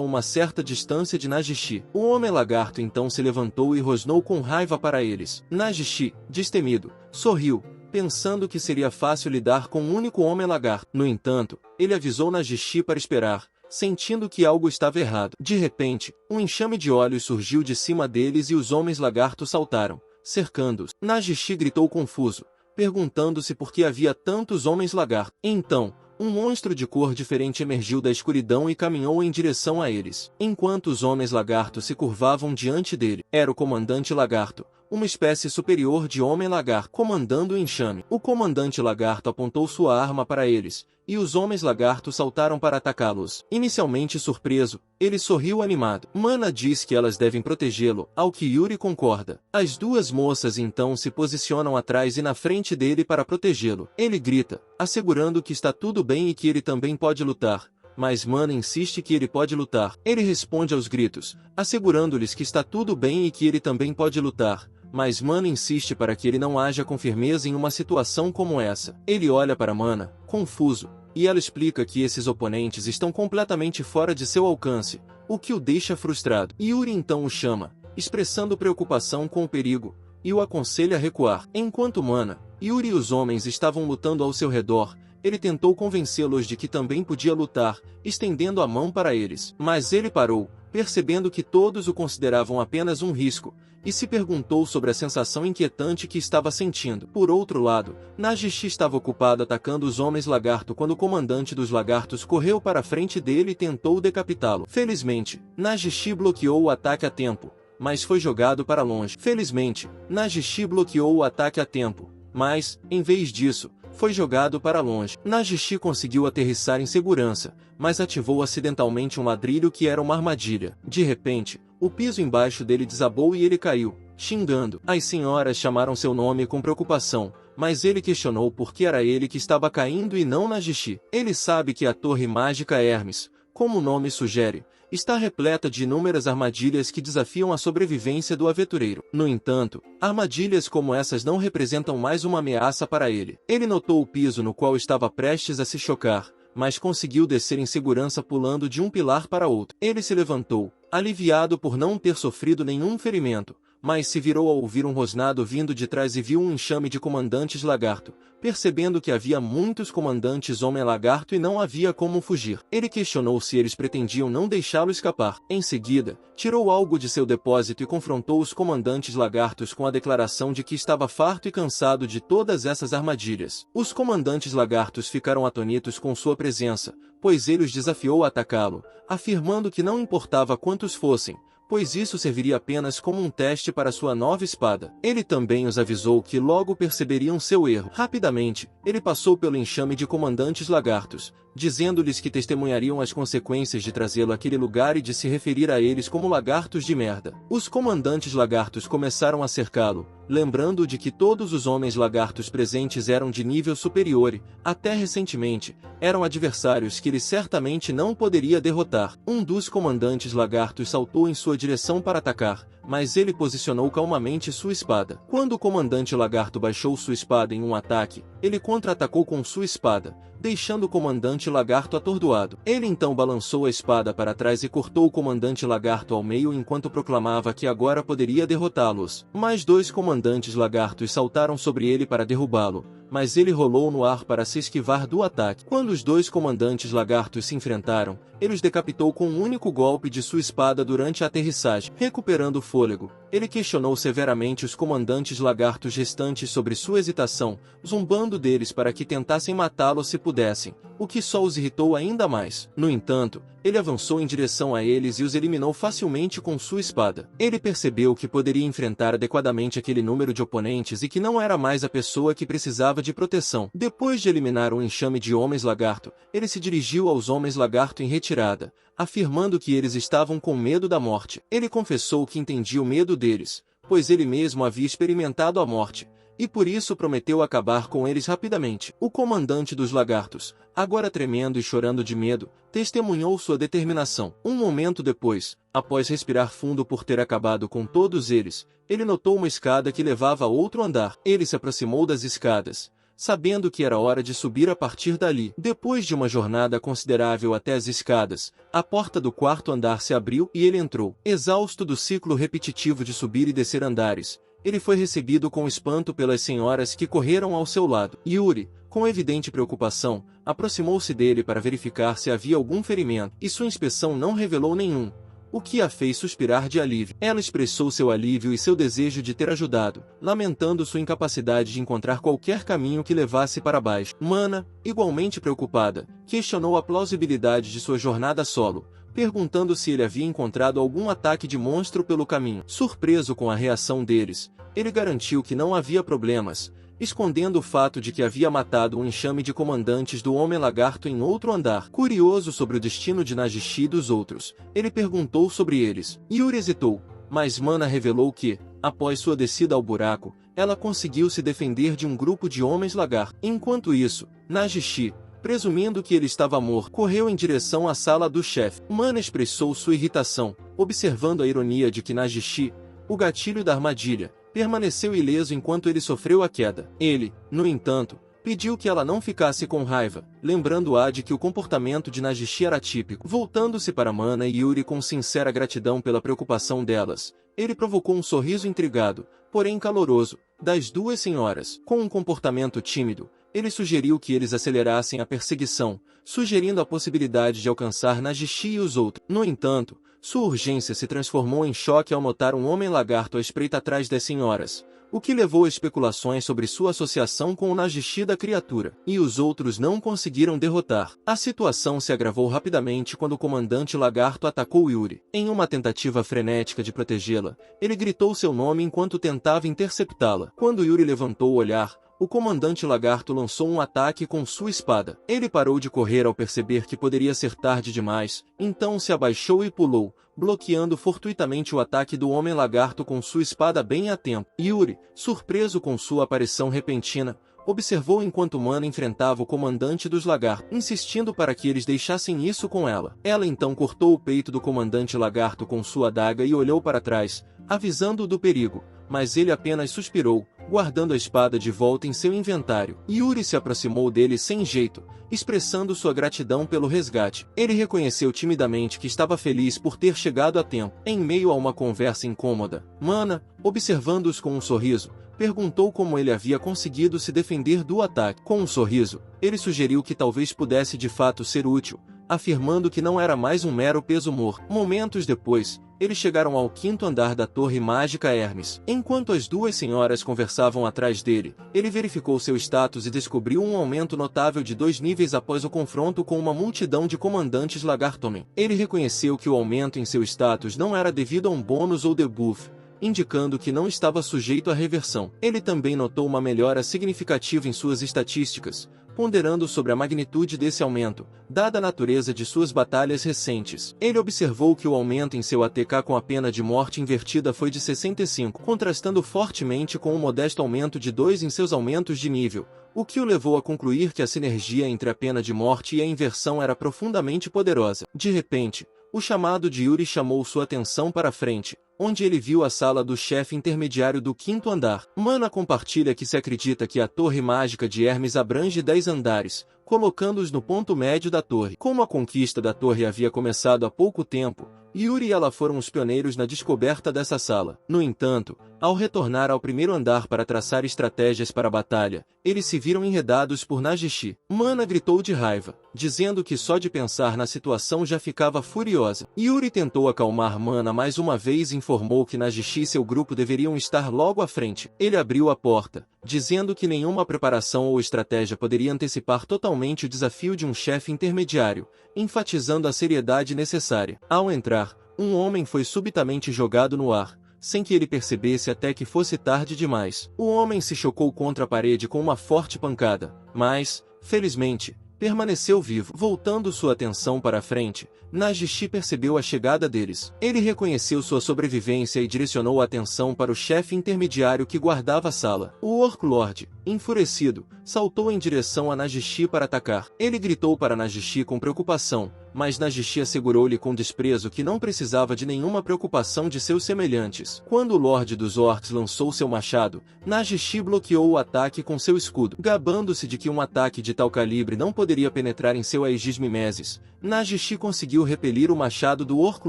uma certa distância de Nagishi. O Homem-Lagarto então se levantou e rosnou com raiva para eles. Nagishi, destemido, sorriu, pensando que seria fácil lidar com um único Homem-Lagarto. No entanto, ele avisou Nagishi para esperar, sentindo que algo estava errado. De repente, um enxame de olhos surgiu de cima deles e os Homens-Lagarto saltaram, cercando-os. Nagishi gritou confuso, perguntando-se por que havia tantos Homens-Lagarto. Então, um monstro de cor diferente emergiu da escuridão e caminhou em direção a eles. Enquanto os Homens-Lagarto se curvavam diante dele, era o Comandante Lagarto, uma espécie superior de homem-lagarto, comandando o enxame. O comandante lagarto apontou sua arma para eles, e os homens-lagarto saltaram para atacá-los. Inicialmente surpreso, ele sorriu animado. Mana diz que elas devem protegê-lo, ao que Yuri concorda. As duas moças então se posicionam atrás e na frente dele para protegê-lo. Ele grita, assegurando que está tudo bem e que ele também pode lutar. Mas Mana insiste que ele pode lutar. Ele responde aos gritos, assegurando-lhes que está tudo bem e que ele também pode lutar. Mas Mana insiste para que ele não haja com firmeza em uma situação como essa. Ele olha para Mana, confuso, e ela explica que esses oponentes estão completamente fora de seu alcance, o que o deixa frustrado. Yuri então o chama, expressando preocupação com o perigo, e o aconselha a recuar. Enquanto Mana, Yuri e os homens estavam lutando ao seu redor, ele tentou convencê-los de que também podia lutar, estendendo a mão para eles. Mas ele parou, percebendo que todos o consideravam apenas um risco, e se perguntou sobre a sensação inquietante que estava sentindo. Por outro lado, Nagishi estava ocupado atacando os homens lagarto quando o comandante dos lagartos correu para a frente dele e tentou decapitá-lo. Felizmente, Nagishi bloqueou o ataque a tempo, mas foi jogado para longe. Felizmente, Nagishi bloqueou o ataque a tempo, mas, em vez disso, foi jogado para longe. Nagishi conseguiu aterrissar em segurança, mas ativou acidentalmente um ladrilho que era uma armadilha. De repente, o piso embaixo dele desabou e ele caiu, xingando. As senhoras chamaram seu nome com preocupação, mas ele questionou por que era ele que estava caindo e não Nagishi. Ele sabe que a Torre Mágica Hermes, como o nome sugere, está repleta de inúmeras armadilhas que desafiam a sobrevivência do aventureiro. No entanto, armadilhas como essas não representam mais uma ameaça para ele. Ele notou o piso no qual estava prestes a se chocar, mas conseguiu descer em segurança pulando de um pilar para outro. Ele se levantou, aliviado por não ter sofrido nenhum ferimento, mas se virou ao ouvir um rosnado vindo de trás e viu um enxame de comandantes lagarto, percebendo que havia muitos comandantes homem-lagarto e não havia como fugir. Ele questionou se eles pretendiam não deixá-lo escapar. Em seguida, tirou algo de seu depósito e confrontou os comandantes lagartos com a declaração de que estava farto e cansado de todas essas armadilhas. Os comandantes lagartos ficaram atonitos com sua presença, pois ele os desafiou a atacá-lo, afirmando que não importava quantos fossem, pois isso serviria apenas como um teste para sua nova espada. Ele também os avisou que logo perceberiam seu erro. Rapidamente, ele passou pelo enxame de comandantes lagartos, dizendo-lhes que testemunhariam as consequências de trazê-lo àquele lugar e de se referir a eles como lagartos de merda. Os comandantes lagartos começaram a cercá-lo, lembrando de que todos os homens lagartos presentes eram de nível superior e, até recentemente, eram adversários que ele certamente não poderia derrotar. Um dos comandantes lagartos saltou em sua direção para atacar, mas ele posicionou calmamente sua espada. Quando o comandante lagarto baixou sua espada em um ataque, ele contra-atacou com sua espada, deixando o comandante lagarto atordoado. Ele então balançou a espada para trás e cortou o comandante lagarto ao meio enquanto proclamava que agora poderia derrotá-los. Mais dois comandantes lagartos saltaram sobre ele para derrubá-lo, mas ele rolou no ar para se esquivar do ataque. Quando os dois comandantes lagartos se enfrentaram, ele os decapitou com um único golpe de sua espada durante a aterrissagem. Recuperando o fôlego, ele questionou severamente os comandantes lagartos restantes sobre sua hesitação, zombando deles para que tentassem matá-lo se pudessem, o que só os irritou ainda mais. No entanto, ele avançou em direção a eles e os eliminou facilmente com sua espada. Ele percebeu que poderia enfrentar adequadamente aquele número de oponentes e que não era mais a pessoa que precisava de proteção. Depois de eliminar um enxame de homens lagarto, ele se dirigiu aos homens lagarto em retirada, afirmando que eles estavam com medo da morte. Ele confessou que entendia o medo deles, pois ele mesmo havia experimentado a morte, e por isso prometeu acabar com eles rapidamente. O comandante dos lagartos, agora tremendo e chorando de medo, testemunhou sua determinação. Um momento depois, após respirar fundo por ter acabado com todos eles, ele notou uma escada que levava a outro andar. Ele se aproximou das escadas, sabendo que era hora de subir a partir dali. Depois de uma jornada considerável até as escadas, a porta do quarto andar se abriu e ele entrou. Exausto do ciclo repetitivo de subir e descer andares, ele foi recebido com espanto pelas senhoras que correram ao seu lado. Yuri, com evidente preocupação, aproximou-se dele para verificar se havia algum ferimento, e sua inspeção não revelou nenhum, o que a fez suspirar de alívio. Ela expressou seu alívio e seu desejo de ter ajudado, lamentando sua incapacidade de encontrar qualquer caminho que levasse para baixo. Mana, igualmente preocupada, questionou a plausibilidade de sua jornada solo, perguntando se ele havia encontrado algum ataque de monstro pelo caminho. Surpreso com a reação deles, ele garantiu que não havia problemas, escondendo o fato de que havia matado um enxame de comandantes do Homem-Lagarto em outro andar. Curioso sobre o destino de Nagishi e dos outros, ele perguntou sobre eles. Yuri hesitou, mas Mana revelou que, após sua descida ao buraco, ela conseguiu se defender de um grupo de homens-lagarto. Enquanto isso, Nagishi, presumindo que ele estava morto, correu em direção à sala do chefe. Mana expressou sua irritação, observando a ironia de que Nagishi, o gatilho da armadilha, permaneceu ileso enquanto ele sofreu a queda. Ele, no entanto, pediu que ela não ficasse com raiva, lembrando-a de que o comportamento de Nagishi era típico. Voltando-se para Mana e Yuri com sincera gratidão pela preocupação delas, ele provocou um sorriso intrigado, porém caloroso, das duas senhoras. Com um comportamento tímido, ele sugeriu que eles acelerassem a perseguição, sugerindo a possibilidade de alcançar Nagishi e os outros. No entanto, sua urgência se transformou em choque ao notar um homem-lagarto à espreita atrás das senhoras, o que levou a especulações sobre sua associação com o Nagishi da criatura, e os outros não conseguiram derrotar. A situação se agravou rapidamente quando o comandante lagarto atacou Yuri. Em uma tentativa frenética de protegê-la, ele gritou seu nome enquanto tentava interceptá-la. Quando Yuri levantou o olhar, o comandante lagarto lançou um ataque com sua espada. Ele parou de correr ao perceber que poderia ser tarde demais, então se abaixou e pulou, bloqueando fortuitamente o ataque do homem-lagarto com sua espada bem a tempo. Yuri, surpreso com sua aparição repentina, observou enquanto Mana enfrentava o comandante dos lagartos, insistindo para que eles deixassem isso com ela. Ela então cortou o peito do comandante lagarto com sua adaga e olhou para trás, avisando-o do perigo, mas ele apenas suspirou, guardando a espada de volta em seu inventário. Yuri se aproximou dele sem jeito, expressando sua gratidão pelo resgate. Ele reconheceu timidamente que estava feliz por ter chegado a tempo. Em meio a uma conversa incômoda, Mana, observando-os com um sorriso, perguntou como ele havia conseguido se defender do ataque. Com um sorriso, ele sugeriu que talvez pudesse de fato ser útil, afirmando que não era mais um mero peso morto. Momentos depois, eles chegaram ao 5º andar da Torre Mágica Hermes. Enquanto as duas senhoras conversavam atrás dele, ele verificou seu status e descobriu um aumento notável de 2 níveis após o confronto com uma multidão de comandantes Lagartomen. Ele reconheceu que o aumento em seu status não era devido a um bônus ou debuff, indicando que não estava sujeito à reversão. Ele também notou uma melhora significativa em suas estatísticas, ponderando sobre a magnitude desse aumento, dada a natureza de suas batalhas recentes. Ele observou que o aumento em seu ATK com a pena de morte invertida foi de 65, contrastando fortemente com o modesto aumento de 2 em seus aumentos de nível, o que o levou a concluir que a sinergia entre a pena de morte e a inversão era profundamente poderosa. De repente, o chamado de Yuri chamou sua atenção para a frente, onde ele viu a sala do chefe intermediário do 5º andar. Mana compartilha que se acredita que a Torre Mágica de Hermes abrange 10 andares, colocando-os no ponto médio da torre. Como a conquista da torre havia começado há pouco tempo, Yuri e ela foram os pioneiros na descoberta dessa sala. No entanto, ao retornar ao 1º andar para traçar estratégias para a batalha, eles se viram enredados por Nagishi. Mana gritou de raiva, dizendo que só de pensar na situação já ficava furiosa. Yuri tentou acalmar Mana mais uma vez e informou que Nagishi e seu grupo deveriam estar logo à frente. Ele abriu a porta, dizendo que nenhuma preparação ou estratégia poderia antecipar totalmente o desafio de um chefe intermediário, enfatizando a seriedade necessária. Ao entrar, um homem foi subitamente jogado no ar, sem que ele percebesse até que fosse tarde demais. O homem se chocou contra a parede com uma forte pancada, mas, felizmente, permaneceu vivo. Voltando sua atenção para a frente, Nagishi percebeu a chegada deles. Ele reconheceu sua sobrevivência e direcionou a atenção para o chefe intermediário que guardava a sala. O Orc Lord, enfurecido, saltou em direção a Nagishi para atacar. Ele gritou para Nagishi com preocupação, mas Nagishi assegurou-lhe com desprezo que não precisava de nenhuma preocupação de seus semelhantes. Quando o Lorde dos Orcs lançou seu machado, Nagishi bloqueou o ataque com seu escudo. Gabando-se de que um ataque de tal calibre não poderia penetrar em seu Aegis Mimesis, Nagishi conseguiu repelir o machado do Orc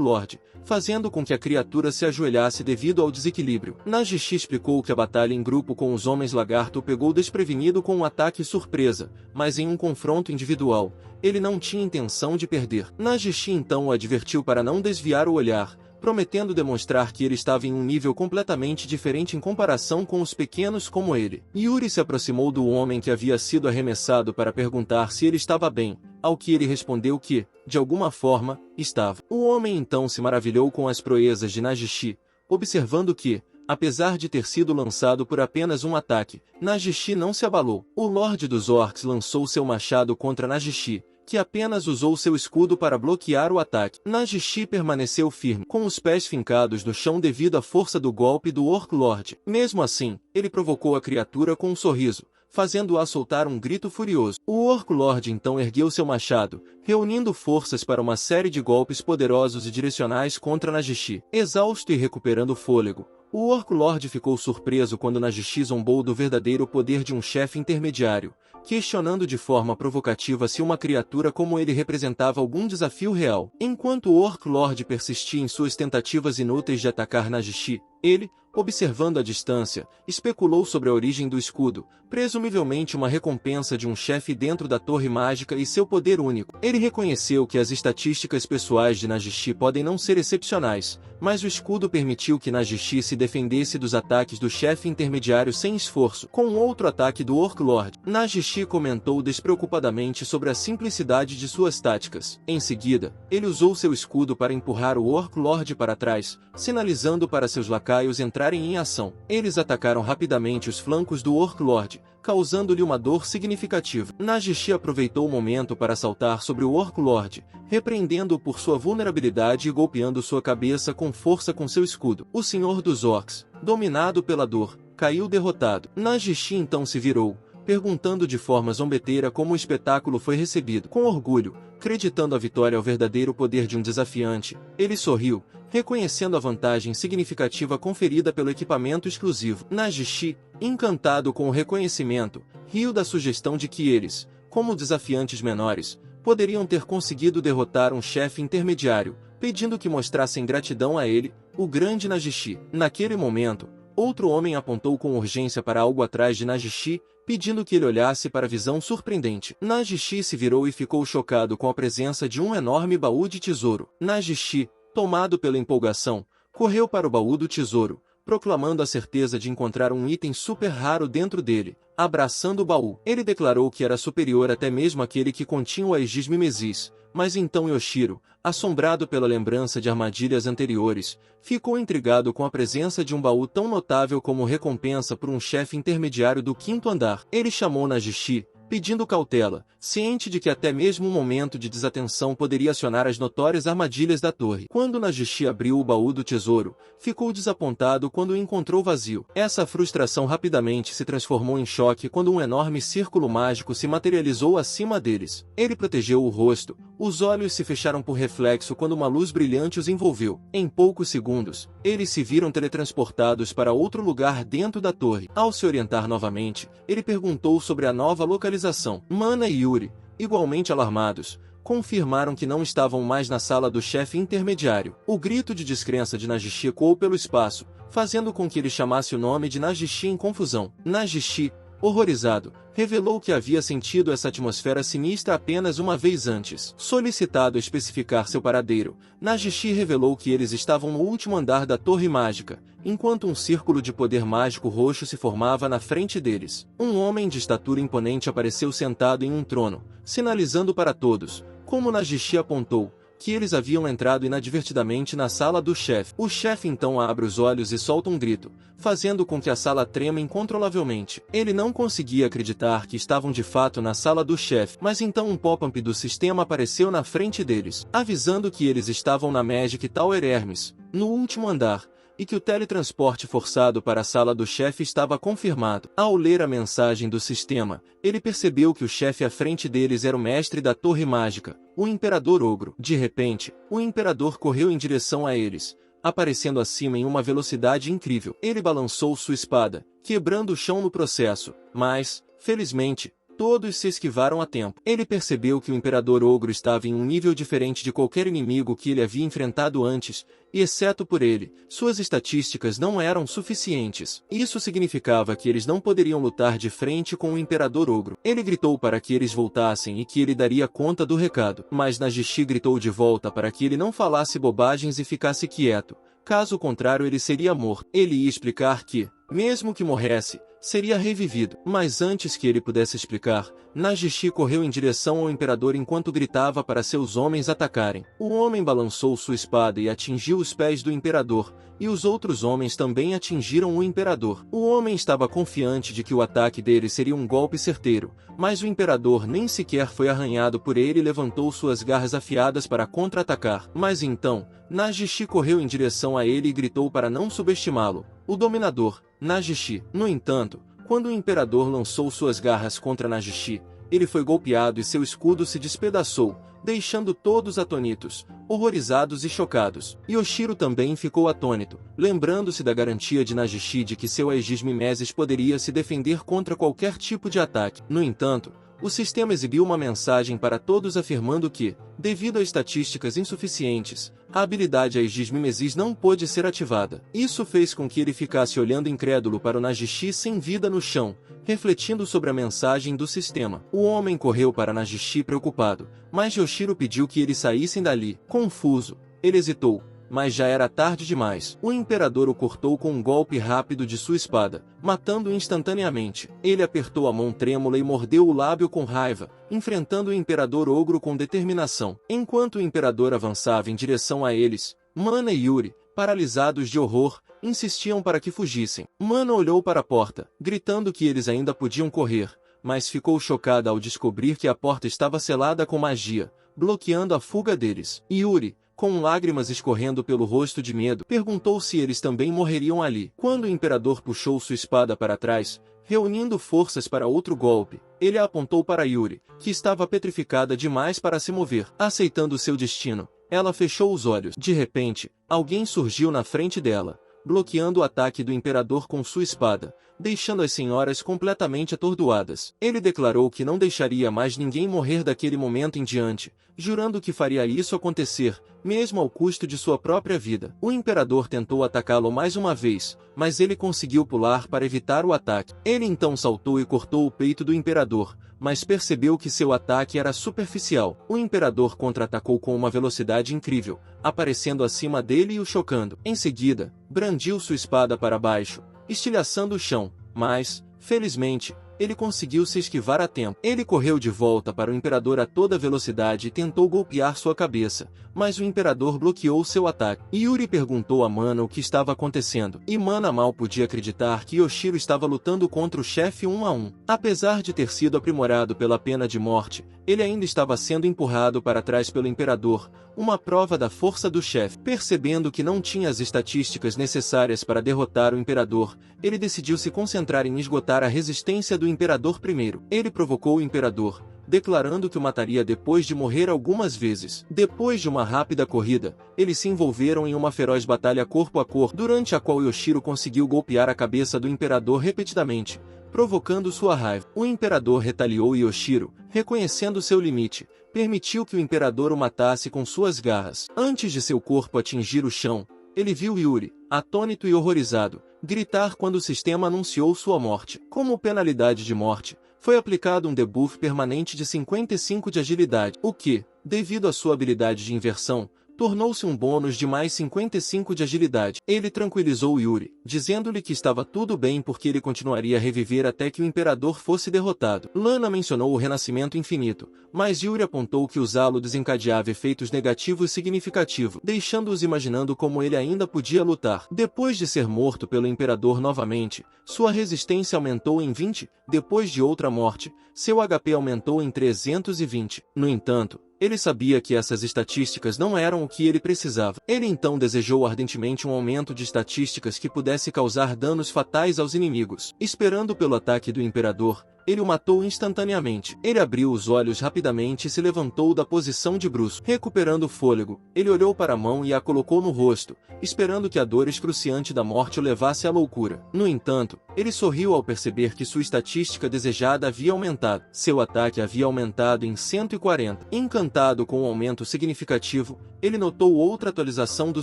Lord, fazendo com que a criatura se ajoelhasse devido ao desequilíbrio. Nagishi explicou que a batalha em grupo com os Homens Lagarto o pegou desprevenido com um ataque surpresa, mas em um confronto individual, ele não tinha intenção de perder. Nagishi então o advertiu para não desviar o olhar, prometendo demonstrar que ele estava em um nível completamente diferente em comparação com os pequenos como ele. Yuri se aproximou do homem que havia sido arremessado para perguntar se ele estava bem, ao que ele respondeu que, de alguma forma, estava. O homem então se maravilhou com as proezas de Nagishi, observando que, apesar de ter sido lançado por apenas um ataque, Nagishi não se abalou. O Lorde dos Orcs lançou seu machado contra Nagishi, que apenas usou seu escudo para bloquear o ataque. Nagishi permaneceu firme, com os pés fincados no chão devido à força do golpe do Orc Lord. Mesmo assim, ele provocou a criatura com um sorriso, fazendo-a soltar um grito furioso. O Orc Lord então ergueu seu machado, reunindo forças para uma série de golpes poderosos e direcionais contra Nagishi. Exausto e recuperando fôlego, o Orc Lord ficou surpreso quando Nagishi zombou do verdadeiro poder de um chefe intermediário, questionando de forma provocativa se uma criatura como ele representava algum desafio real. Enquanto o Orc Lord persistia em suas tentativas inúteis de atacar Nagishi, ele, observando a distância, especulou sobre a origem do escudo, presumivelmente uma recompensa de um chefe dentro da torre mágica e seu poder único. Ele reconheceu que as estatísticas pessoais de Nagishi podem não ser excepcionais, mas o escudo permitiu que Nagishi se defendesse dos ataques do chefe intermediário sem esforço. Com outro ataque do Orc Lord, Nagishi comentou despreocupadamente sobre a simplicidade de suas táticas. Em seguida, ele usou seu escudo para empurrar o Orc Lord para trás, sinalizando para seus lacaios entrarem em ação. Eles atacaram rapidamente os flancos do Orc Lord, causando-lhe uma dor significativa. Nagishi aproveitou o momento para saltar sobre o Orc Lord, repreendendo-o por sua vulnerabilidade e golpeando sua cabeça com força com seu escudo. O Senhor dos Orcs, dominado pela dor, caiu derrotado. Nagishi então se virou, perguntando de forma zombeteira como o espetáculo foi recebido. Com orgulho, acreditando a vitória ao verdadeiro poder de um desafiante, ele sorriu, reconhecendo a vantagem significativa conferida pelo equipamento exclusivo. Nagishi, encantado com o reconhecimento, riu da sugestão de que eles, como desafiantes menores, poderiam ter conseguido derrotar um chefe intermediário, pedindo que mostrassem gratidão a ele, o grande Nagishi. Naquele momento, outro homem apontou com urgência para algo atrás de Nagishi, pedindo que ele olhasse para a visão surpreendente. Nagishi se virou e ficou chocado com a presença de um enorme baú de tesouro. Nagishi, tomado pela empolgação, correu para o baú do tesouro, proclamando a certeza de encontrar um item super raro dentro dele. Abraçando o baú, ele declarou que era superior até mesmo àquele que continha o Aegis Mimesis, mas então Yoshiro, assombrado pela lembrança de armadilhas anteriores, ficou intrigado com a presença de um baú tão notável como recompensa por um chefe intermediário do 5º andar. Ele chamou Nagishi, pedindo cautela, ciente de que até mesmo um momento de desatenção poderia acionar as notórias armadilhas da torre. Quando Nagishi abriu o baú do tesouro, ficou desapontado quando o encontrou vazio. Essa frustração rapidamente se transformou em choque quando um enorme círculo mágico se materializou acima deles. Ele protegeu o rosto, os olhos se fecharam por reflexo quando uma luz brilhante os envolveu. Em poucos segundos, eles se viram teletransportados para outro lugar dentro da torre. Ao se orientar novamente, ele perguntou sobre a nova localização. Mana e Yuri, igualmente alarmados, confirmaram que não estavam mais na sala do chefe intermediário. O grito de descrença de Nagishi ecoou pelo espaço, fazendo com que ele chamasse o nome de Nagishi em confusão. Nagishi, horrorizado, revelou que havia sentido essa atmosfera sinistra apenas uma vez antes. Solicitado a especificar seu paradeiro, Nagishi revelou que eles estavam no último andar da Torre Mágica, enquanto um círculo de poder mágico roxo se formava na frente deles. Um homem de estatura imponente apareceu sentado em um trono, sinalizando para todos, como Nagishi apontou, que eles haviam entrado inadvertidamente na sala do chefe. O chefe então abre os olhos e solta um grito, fazendo com que a sala trema incontrolavelmente. Ele não conseguia acreditar que estavam de fato na sala do chefe, mas então um pop-up do sistema apareceu na frente deles, avisando que eles estavam na Magic Tower Hermes, no último andar, e que o teletransporte forçado para a sala do chefe estava confirmado. Ao ler a mensagem do sistema, ele percebeu que o chefe à frente deles era o mestre da Torre Mágica, o Imperador Ogro. De repente, o Imperador correu em direção a eles, aparecendo acima em uma velocidade incrível. Ele balançou sua espada, quebrando o chão no processo, mas, felizmente, todos se esquivaram a tempo. Ele percebeu que o Imperador Ogro estava em um nível diferente de qualquer inimigo que ele havia enfrentado antes, e exceto por ele, suas estatísticas não eram suficientes. Isso significava que eles não poderiam lutar de frente com o Imperador Ogro. Ele gritou para que eles voltassem e que ele daria conta do recado. Mas Nagishi gritou de volta para que ele não falasse bobagens e ficasse quieto. Caso contrário ele seria morto. Ele ia explicar que, mesmo que morresse, seria revivido. Mas antes que ele pudesse explicar, Nagishi correu em direção ao imperador enquanto gritava para seus homens atacarem. O homem balançou sua espada e atingiu os pés do imperador, e os outros homens também atingiram o imperador. O homem estava confiante de que o ataque dele seria um golpe certeiro, mas o imperador nem sequer foi arranhado por ele e levantou suas garras afiadas para contra-atacar. Mas então, Nagishi correu em direção a ele e gritou para não subestimá-lo. O dominador, Nagishi. No entanto, quando o imperador lançou suas garras contra Nagishi, ele foi golpeado e seu escudo se despedaçou, deixando todos atônitos, horrorizados e chocados. Yoshiro também ficou atônito, lembrando-se da garantia de Nagishi de que seu Aegis Mimesis poderia se defender contra qualquer tipo de ataque. No entanto, o sistema exibiu uma mensagem para todos afirmando que, devido a estatísticas insuficientes, a habilidade Aegis Mimesis não pôde ser ativada. Isso fez com que ele ficasse olhando incrédulo para o Nagishi sem vida no chão, refletindo sobre a mensagem do sistema. O homem correu para Nagishi preocupado, mas Yoshiro pediu que eles saíssem dali. Confuso, ele hesitou, mas já era tarde demais. O imperador o cortou com um golpe rápido de sua espada, matando-o instantaneamente. Ele apertou a mão trêmula e mordeu o lábio com raiva, enfrentando o imperador ogro com determinação. Enquanto o imperador avançava em direção a eles, Mana e Yuri, paralisados de horror, insistiam para que fugissem. Mana olhou para a porta, gritando que eles ainda podiam correr, mas ficou chocada ao descobrir que a porta estava selada com magia, bloqueando a fuga deles. Yuri, com lágrimas escorrendo pelo rosto de medo, perguntou se eles também morreriam ali. Quando o imperador puxou sua espada para trás, reunindo forças para outro golpe, ele a apontou para Yuri, que estava petrificada demais para se mover. Aceitando seu destino, ela fechou os olhos. De repente, alguém surgiu na frente dela, bloqueando o ataque do imperador com sua espada, deixando as senhoras completamente atordoadas. Ele declarou que não deixaria mais ninguém morrer daquele momento em diante, jurando que faria isso acontecer, mesmo ao custo de sua própria vida. O imperador tentou atacá-lo mais uma vez, mas ele conseguiu pular para evitar o ataque. Ele então saltou e cortou o peito do imperador, mas percebeu que seu ataque era superficial. O imperador contra-atacou com uma velocidade incrível, aparecendo acima dele e o chocando. Em seguida, brandiu sua espada para baixo, estilhaçando o chão, mas, felizmente, ele conseguiu se esquivar a tempo. Ele correu de volta para o imperador a toda velocidade e tentou golpear sua cabeça, mas o imperador bloqueou seu ataque. Yuri perguntou a Mana o que estava acontecendo, e Mana mal podia acreditar que Yoshiro estava lutando contra o chefe 1 a 1. Apesar de ter sido aprimorado pela pena de morte, ele ainda estava sendo empurrado para trás pelo imperador, uma prova da força do chefe. Percebendo que não tinha as estatísticas necessárias para derrotar o imperador, ele decidiu se concentrar em esgotar a resistência do imperador primeiro. Ele provocou o imperador, declarando que o mataria depois de morrer algumas vezes. Depois de uma rápida corrida, eles se envolveram em uma feroz batalha corpo a corpo, durante a qual Yoshiro conseguiu golpear a cabeça do imperador repetidamente, provocando sua raiva. O imperador retaliou e Yoshiro, reconhecendo seu limite, permitiu que o imperador o matasse com suas garras. Antes de seu corpo atingir o chão, ele viu Yuri, atônito e horrorizado, gritar quando o sistema anunciou sua morte. Como penalidade de morte, foi aplicado um debuff permanente de 55 de agilidade, o que, devido à sua habilidade de inversão, tornou-se um bônus de mais 55 de agilidade. Ele tranquilizou Yuri, dizendo-lhe que estava tudo bem porque ele continuaria a reviver até que o imperador fosse derrotado. Lana mencionou o renascimento infinito, mas Yuri apontou que usá-lo desencadeava efeitos negativos significativos, deixando-os imaginando como ele ainda podia lutar. Depois de ser morto pelo imperador novamente, sua resistência aumentou em 20, depois de outra morte, seu HP aumentou em 320. No entanto, ele sabia que essas estatísticas não eram o que ele precisava. Ele então desejou ardentemente um aumento de estatísticas que pudesse causar danos fatais aos inimigos. Esperando pelo ataque do imperador, ele o matou instantaneamente. Ele abriu os olhos rapidamente e se levantou da posição de bruço. Recuperando o fôlego, ele olhou para a mão e a colocou no rosto, esperando que a dor excruciante da morte o levasse à loucura. No entanto, ele sorriu ao perceber que sua estatística desejada havia aumentado. Seu ataque havia aumentado em 140. Encantado com o aumento significativo, ele notou outra atualização do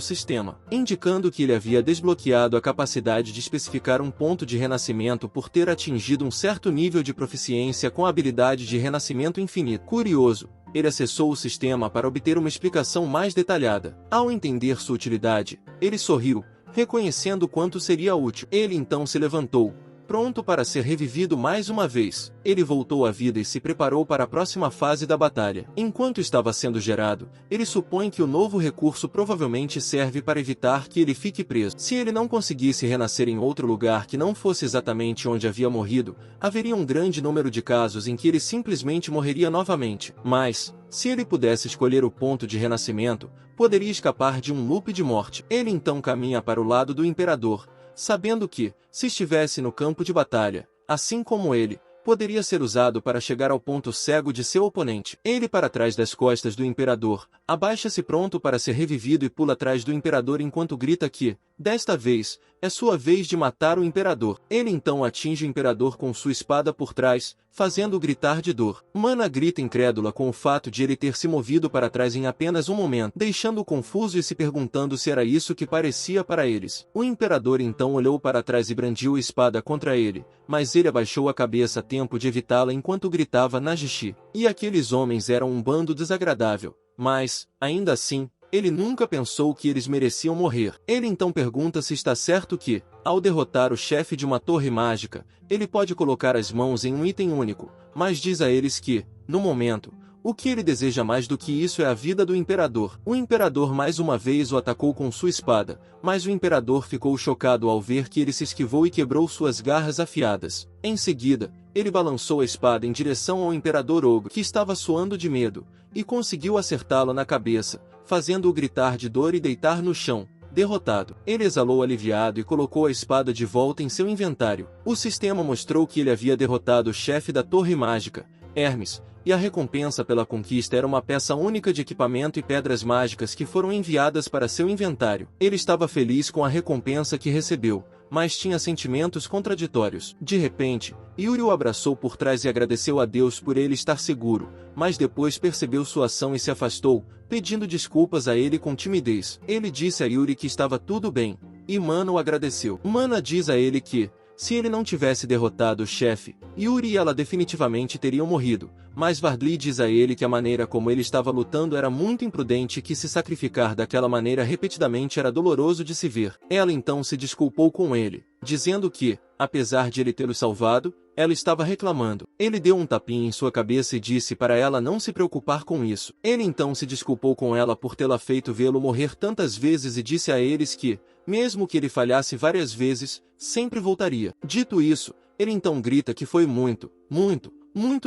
sistema, indicando que ele havia desbloqueado a capacidade de especificar um ponto de renascimento por ter atingido um certo nível de proficiência com a habilidade de renascimento infinito. Curioso, ele acessou o sistema para obter uma explicação mais detalhada. Ao entender sua utilidade, ele sorriu, reconhecendo quanto seria útil. Ele então se levantou, pronto para ser revivido mais uma vez. Ele voltou à vida e se preparou para a próxima fase da batalha. Enquanto estava sendo gerado, ele supõe que o novo recurso provavelmente serve para evitar que ele fique preso. Se ele não conseguisse renascer em outro lugar que não fosse exatamente onde havia morrido, haveria um grande número de casos em que ele simplesmente morreria novamente. Mas, se ele pudesse escolher o ponto de renascimento, poderia escapar de um loop de morte. Ele então caminha para o lado do imperador, sabendo que, se estivesse no campo de batalha, assim como ele, poderia ser usado para chegar ao ponto cego de seu oponente. Ele para trás das costas do imperador, abaixa-se pronto para ser revivido e pula atrás do imperador enquanto grita que, desta vez, é sua vez de matar o imperador. Ele então atinge o imperador com sua espada por trás, fazendo-o gritar de dor. Mana grita incrédula com o fato de ele ter se movido para trás em apenas um momento, deixando-o confuso e se perguntando se era isso que parecia para eles. O imperador então olhou para trás e brandiu a espada contra ele, mas ele abaixou a cabeça a tempo de evitá-la enquanto gritava Nagishi. E aqueles homens eram um bando desagradável, mas, ainda assim, ele nunca pensou que eles mereciam morrer. Ele então pergunta se está certo que, ao derrotar o chefe de uma torre mágica, ele pode colocar as mãos em um item único, mas diz a eles que, no momento, o que ele deseja mais do que isso é a vida do imperador. O imperador mais uma vez o atacou com sua espada, mas o imperador ficou chocado ao ver que ele se esquivou e quebrou suas garras afiadas. Em seguida, ele balançou a espada em direção ao imperador ogro, que estava suando de medo, e conseguiu acertá-lo na cabeça, fazendo-o gritar de dor e deitar no chão. Derrotado, ele exalou aliviado e colocou a espada de volta em seu inventário. O sistema mostrou que ele havia derrotado o chefe da torre mágica, Hermes, e a recompensa pela conquista era uma peça única de equipamento e pedras mágicas que foram enviadas para seu inventário. Ele estava feliz com a recompensa que recebeu, mas tinha sentimentos contraditórios. De repente, Yuri o abraçou por trás e agradeceu a Deus por ele estar seguro, mas depois percebeu sua ação e se afastou, pedindo desculpas a ele com timidez. Ele disse a Yuri que estava tudo bem, e Mana o agradeceu. Mana diz a ele que, se ele não tivesse derrotado o chefe, Yuri e ela definitivamente teriam morrido, mas Vardli diz a ele que a maneira como ele estava lutando era muito imprudente e que se sacrificar daquela maneira repetidamente era doloroso de se ver. Ela então se desculpou com ele, dizendo que, apesar de ele tê-lo salvado, ela estava reclamando. Ele deu um tapinha em sua cabeça e disse para ela não se preocupar com isso. Ele então se desculpou com ela por tê-la feito vê-lo morrer tantas vezes e disse a eles que, mesmo que ele falhasse várias vezes, sempre voltaria. Dito isso, ele então grita que foi muito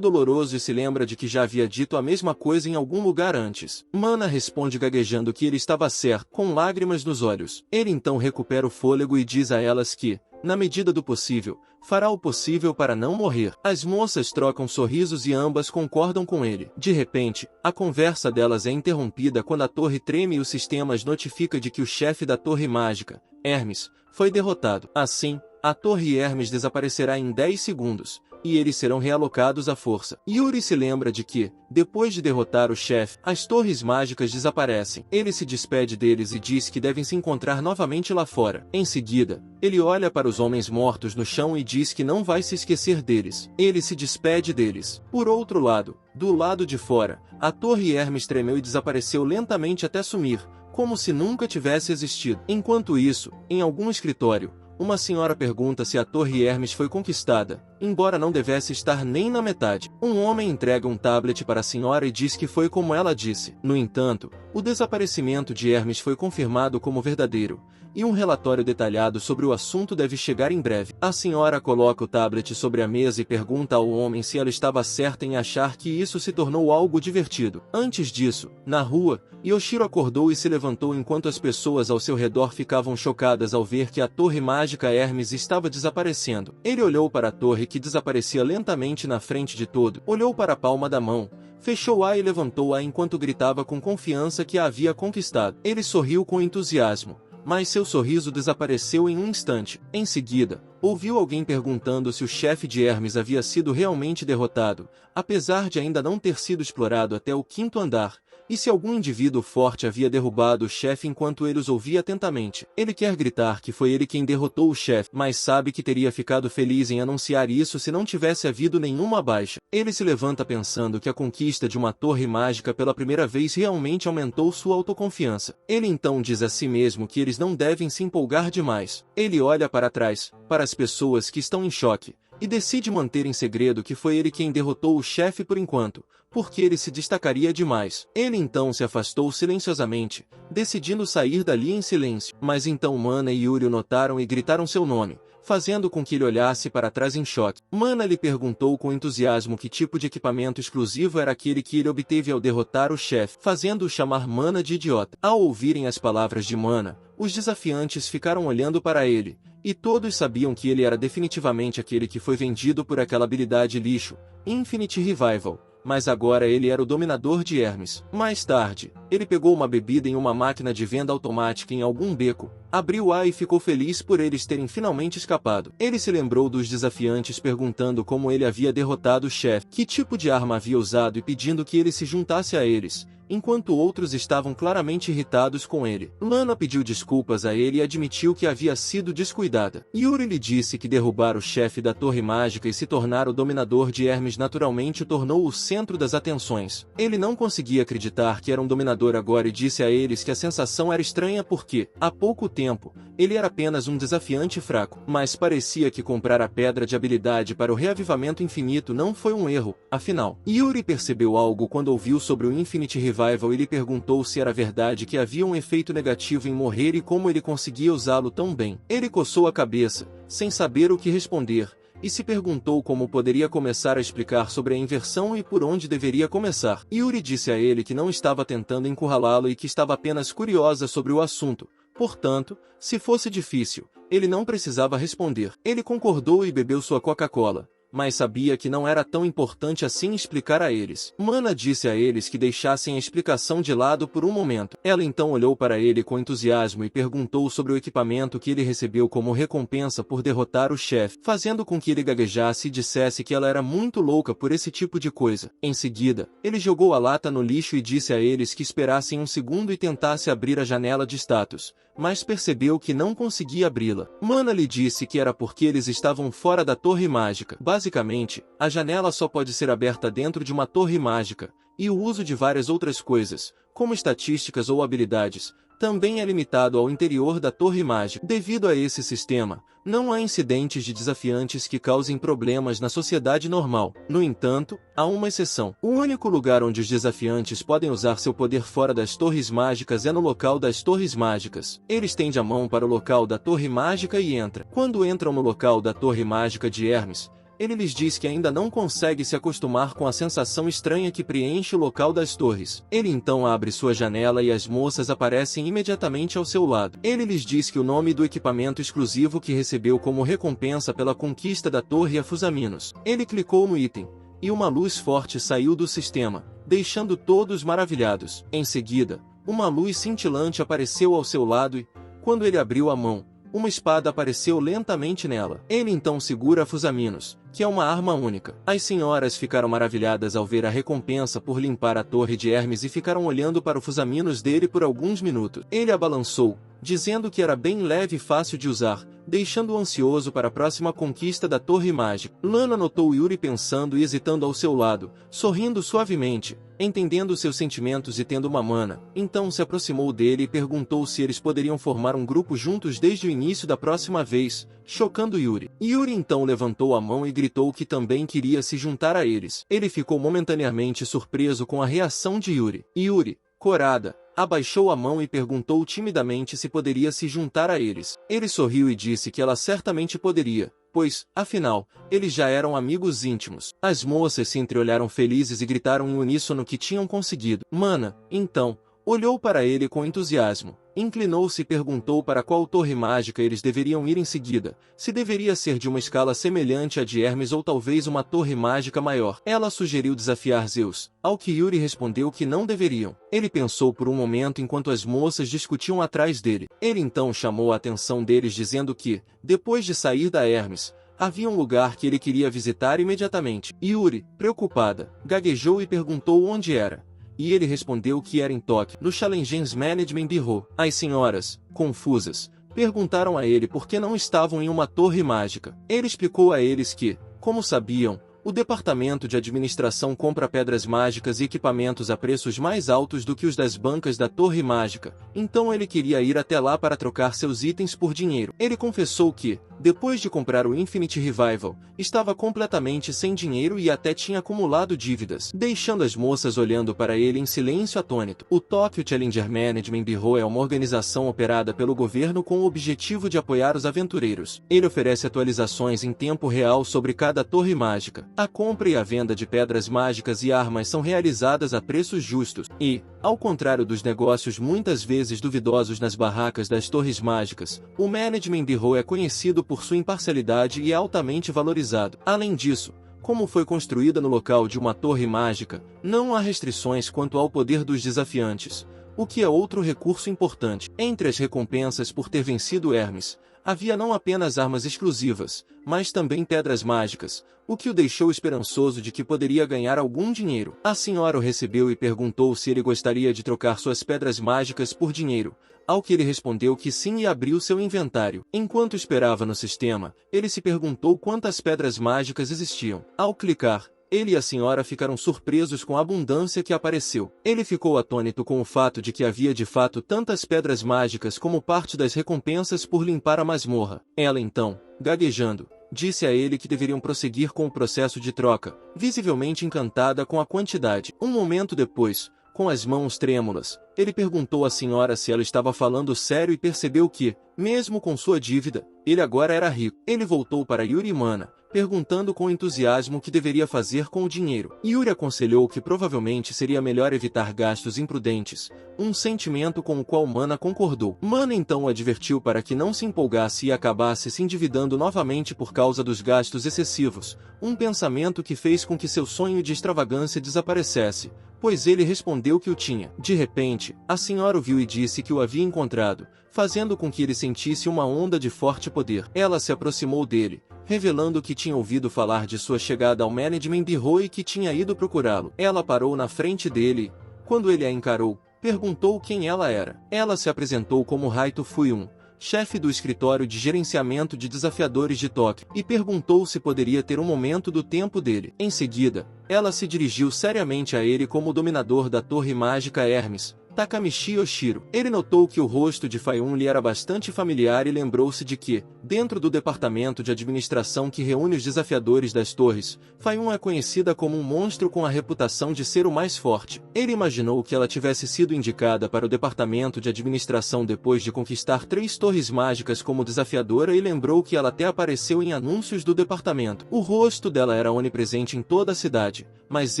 doloroso e se lembra de que já havia dito a mesma coisa em algum lugar antes. Mana responde gaguejando que ele estava certo, com lágrimas nos olhos. Ele então recupera o fôlego e diz a elas que, na medida do possível, fará o possível para não morrer. As moças trocam sorrisos e ambas concordam com ele. De repente, a conversa delas é interrompida quando a torre treme e o sistema as notifica de que o chefe da torre mágica, Hermes, foi derrotado. Assim, a torre Hermes desaparecerá em 10 segundos, e eles serão realocados à força. Yuri se lembra de que, depois de derrotar o chefe, as torres mágicas desaparecem. Ele se despede deles e diz que devem se encontrar novamente lá fora. Em seguida, ele olha para os homens mortos no chão e diz que não vai se esquecer deles. Ele se despede deles. Por outro lado, do lado de fora, a torre Hermes tremeu e desapareceu lentamente até sumir, como se nunca tivesse existido. Enquanto isso, em algum escritório, uma senhora pergunta se a Torre Hermes foi conquistada, embora não devesse estar nem na metade. Um homem entrega um tablet para a senhora e diz que foi como ela disse. No entanto, o desaparecimento de Hermes foi confirmado como verdadeiro, e um relatório detalhado sobre o assunto deve chegar em breve. A senhora coloca o tablet sobre a mesa e pergunta ao homem se ela estava certa em achar que isso se tornou algo divertido. Antes disso, na rua, Yoshiro acordou e se levantou enquanto as pessoas ao seu redor ficavam chocadas ao ver que a torre mágica Hermes estava desaparecendo. Ele olhou para a torre que desaparecia lentamente na frente de todo, olhou para a palma da mão, fechou-a e levantou-a enquanto gritava com confiança que a havia conquistado. Ele sorriu com entusiasmo, mas seu sorriso desapareceu em um instante. Em seguida, ouviu alguém perguntando se o chefe de Hermes havia sido realmente derrotado, apesar de ainda não ter sido explorado até o 5º andar, E se algum indivíduo forte havia derrubado o chefe enquanto ele os ouvia atentamente? Ele quer gritar que foi ele quem derrotou o chefe, mas sabe que teria ficado feliz em anunciar isso se não tivesse havido nenhuma baixa. Ele se levanta pensando que a conquista de uma torre mágica pela primeira vez realmente aumentou sua autoconfiança. Ele então diz a si mesmo que eles não devem se empolgar demais. Ele olha para trás, para as pessoas que estão em choque, e decide manter em segredo que foi ele quem derrotou o chefe por enquanto, porque ele se destacaria demais. Ele então se afastou silenciosamente, decidindo sair dali em silêncio. Mas então Mana e Yuri o notaram e gritaram seu nome, fazendo com que ele olhasse para trás em choque. Mana lhe perguntou com entusiasmo que tipo de equipamento exclusivo era aquele que ele obteve ao derrotar o chefe, fazendo-o chamar Mana de idiota. Ao ouvirem as palavras de Mana, os desafiantes ficaram olhando para ele, e todos sabiam que ele era definitivamente aquele que foi vendido por aquela habilidade lixo, Infinite Revival. Mas agora ele era o dominador de Hermes. Mais tarde, ele pegou uma bebida em uma máquina de venda automática em algum beco, abriu-a e ficou feliz por eles terem finalmente escapado. Ele se lembrou dos desafiantes perguntando como ele havia derrotado o chefe, que tipo de arma havia usado e pedindo que ele se juntasse a eles, enquanto outros estavam claramente irritados com ele. Lana pediu desculpas a ele e admitiu que havia sido descuidada. Yuri lhe disse que derrubar o chefe da Torre Mágica e se tornar o dominador de Hermes naturalmente o tornou o centro das atenções. Ele não conseguia acreditar que era um dominador agora e disse a eles que a sensação era estranha porque, há pouco tempo, ele era apenas um desafiante fraco. Mas parecia que comprar a pedra de habilidade para o reavivamento infinito não foi um erro, afinal. Yuri percebeu algo quando ouviu sobre o Infinite Revival e lhe perguntou se era verdade que havia um efeito negativo em morrer e como ele conseguia usá-lo tão bem. Ele coçou a cabeça, sem saber o que responder, e se perguntou como poderia começar a explicar sobre a inversão e por onde deveria começar. Yuri disse a ele que não estava tentando encurralá-lo e que estava apenas curiosa sobre o assunto. Portanto, se fosse difícil, ele não precisava responder. Ele concordou e bebeu sua Coca-Cola, mas sabia que não era tão importante assim explicar a eles. Mana disse a eles que deixassem a explicação de lado por um momento. Ela então olhou para ele com entusiasmo e perguntou sobre o equipamento que ele recebeu como recompensa por derrotar o chefe, fazendo com que ele gaguejasse e dissesse que ela era muito louca por esse tipo de coisa. Em seguida, ele jogou a lata no lixo e disse a eles que esperassem um segundo e tentasse abrir a janela de status, mas percebeu que não conseguia abri-la. Mana lhe disse que era porque eles estavam fora da Torre Mágica. Basicamente, a janela só pode ser aberta dentro de uma torre mágica, e o uso de várias outras coisas, como estatísticas ou habilidades, também é limitado ao interior da torre mágica. Devido a esse sistema, não há incidentes de desafiantes que causem problemas na sociedade normal. No entanto, há uma exceção. O único lugar onde os desafiantes podem usar seu poder fora das torres mágicas é no local das torres mágicas. Ele estende a mão para o local da torre mágica e entra. Quando entram no local da torre mágica de Hermes, ele lhes diz que ainda não consegue se acostumar com a sensação estranha que preenche o local das torres. Ele então abre sua janela e as moças aparecem imediatamente ao seu lado. Ele lhes diz que o nome do equipamento exclusivo que recebeu como recompensa pela conquista da torre é Fusaminos. Ele clicou no item, e uma luz forte saiu do sistema, deixando todos maravilhados. Em seguida, uma luz cintilante apareceu ao seu lado e, quando ele abriu a mão, uma espada apareceu lentamente nela. Ele então segura a Fusaminos, que é uma arma única. As senhoras ficaram maravilhadas ao ver a recompensa por limpar a torre de Hermes e ficaram olhando para o Fusaminos dele por alguns minutos. Ele a balançou, dizendo que era bem leve e fácil de usar, deixando-o ansioso para a próxima conquista da Torre Mágica. Lana notou Yuri pensando e hesitando ao seu lado, sorrindo suavemente, entendendo seus sentimentos e tendo uma mana. Então se aproximou dele e perguntou se eles poderiam formar um grupo juntos desde o início da próxima vez, chocando Yuri. Yuri então levantou a mão e gritou que também queria se juntar a eles. Ele ficou momentaneamente surpreso com a reação de Yuri. Yuri, corada, abaixou a mão e perguntou timidamente se poderia se juntar a eles. Ele sorriu e disse que ela certamente poderia, pois, afinal, eles já eram amigos íntimos. As moças se entreolharam felizes e gritaram em uníssono que tinham conseguido. Mana, então, olhou para ele com entusiasmo, inclinou-se e perguntou para qual torre mágica eles deveriam ir em seguida, se deveria ser de uma escala semelhante à de Hermes ou talvez uma torre mágica maior. Ela sugeriu desafiar Zeus, ao que Yuri respondeu que não deveriam. Ele pensou por um momento enquanto as moças discutiam atrás dele. Ele então chamou a atenção deles dizendo que, depois de sair da Hermes, havia um lugar que ele queria visitar imediatamente. Yuri, preocupada, gaguejou e perguntou onde era. e ele respondeu que era em Tóquio, no Challenges Management Bureau. As senhoras, confusas, perguntaram a ele por que não estavam em uma torre mágica. Ele explicou a eles que, como sabiam, o departamento de administração compra pedras mágicas e equipamentos a preços mais altos do que os das bancas da torre mágica, então ele queria ir até lá para trocar seus itens por dinheiro. Ele confessou que, depois de comprar o Infinite Revival, estava completamente sem dinheiro e até tinha acumulado dívidas, deixando as moças olhando para ele em silêncio atônito. O Tokyo Challenger Management Bureau é uma organização operada pelo governo com o objetivo de apoiar os aventureiros. Ele oferece atualizações em tempo real sobre cada torre mágica. A compra e a venda de pedras mágicas e armas são realizadas a preços justos, e, ao contrário dos negócios muitas vezes duvidosos nas barracas das torres mágicas, o Management Bureau é conhecido por sua imparcialidade e é altamente valorizado. Além disso, como foi construída no local de uma torre mágica, não há restrições quanto ao poder dos desafiantes, o que é outro recurso importante. Entre as recompensas por ter vencido Hermes, havia não apenas armas exclusivas, mas também pedras mágicas, o que o deixou esperançoso de que poderia ganhar algum dinheiro. A senhora o recebeu e perguntou se ele gostaria de trocar suas pedras mágicas por dinheiro, ao que ele respondeu que sim e abriu seu inventário. Enquanto esperava no sistema, ele se perguntou quantas pedras mágicas existiam. Ao clicar, ele e a senhora ficaram surpresos com a abundância que apareceu. Ele ficou atônito com o fato de que havia de fato tantas pedras mágicas como parte das recompensas por limpar a masmorra. Ela então, gaguejando, disse a ele que deveriam prosseguir com o processo de troca, visivelmente encantada com a quantidade. Um momento depois, com as mãos trêmulas, ele perguntou à senhora se ela estava falando sério e percebeu que, mesmo com sua dívida, ele agora era rico. Ele voltou para Yuri e Mana, perguntando com entusiasmo o que deveria fazer com o dinheiro. Yuri aconselhou que provavelmente seria melhor evitar gastos imprudentes, um sentimento com o qual Mana concordou. Mana então o advertiu para que não se empolgasse e acabasse se endividando novamente por causa dos gastos excessivos, um pensamento que fez com que seu sonho de extravagância desaparecesse, pois ele respondeu que o tinha. De repente, a senhora o viu e disse que o havia encontrado, fazendo com que ele sentisse uma onda de forte poder. Ela se aproximou dele, revelando que tinha ouvido falar de sua chegada ao Management Bureau e que tinha ido procurá-lo. Ela parou na frente dele e, quando ele a encarou, perguntou quem ela era. Ela se apresentou como Raito Fuyun, chefe do escritório de gerenciamento de desafiadores de Tóquio, e perguntou se poderia ter um momento do tempo dele. Em seguida, ela se dirigiu seriamente a ele como o dominador da torre mágica Hermes, Takamichi Yoshiro. Ele notou que o rosto de Fayun lhe era bastante familiar e lembrou-se de que, dentro do departamento de administração que reúne os desafiadores das torres, Fayun é conhecida como um monstro com a reputação de ser o mais forte. Ele imaginou que ela tivesse sido indicada para o departamento de administração depois de conquistar 3 torres mágicas como desafiadora e lembrou que ela até apareceu em anúncios do departamento. O rosto dela era onipresente em toda a cidade, mas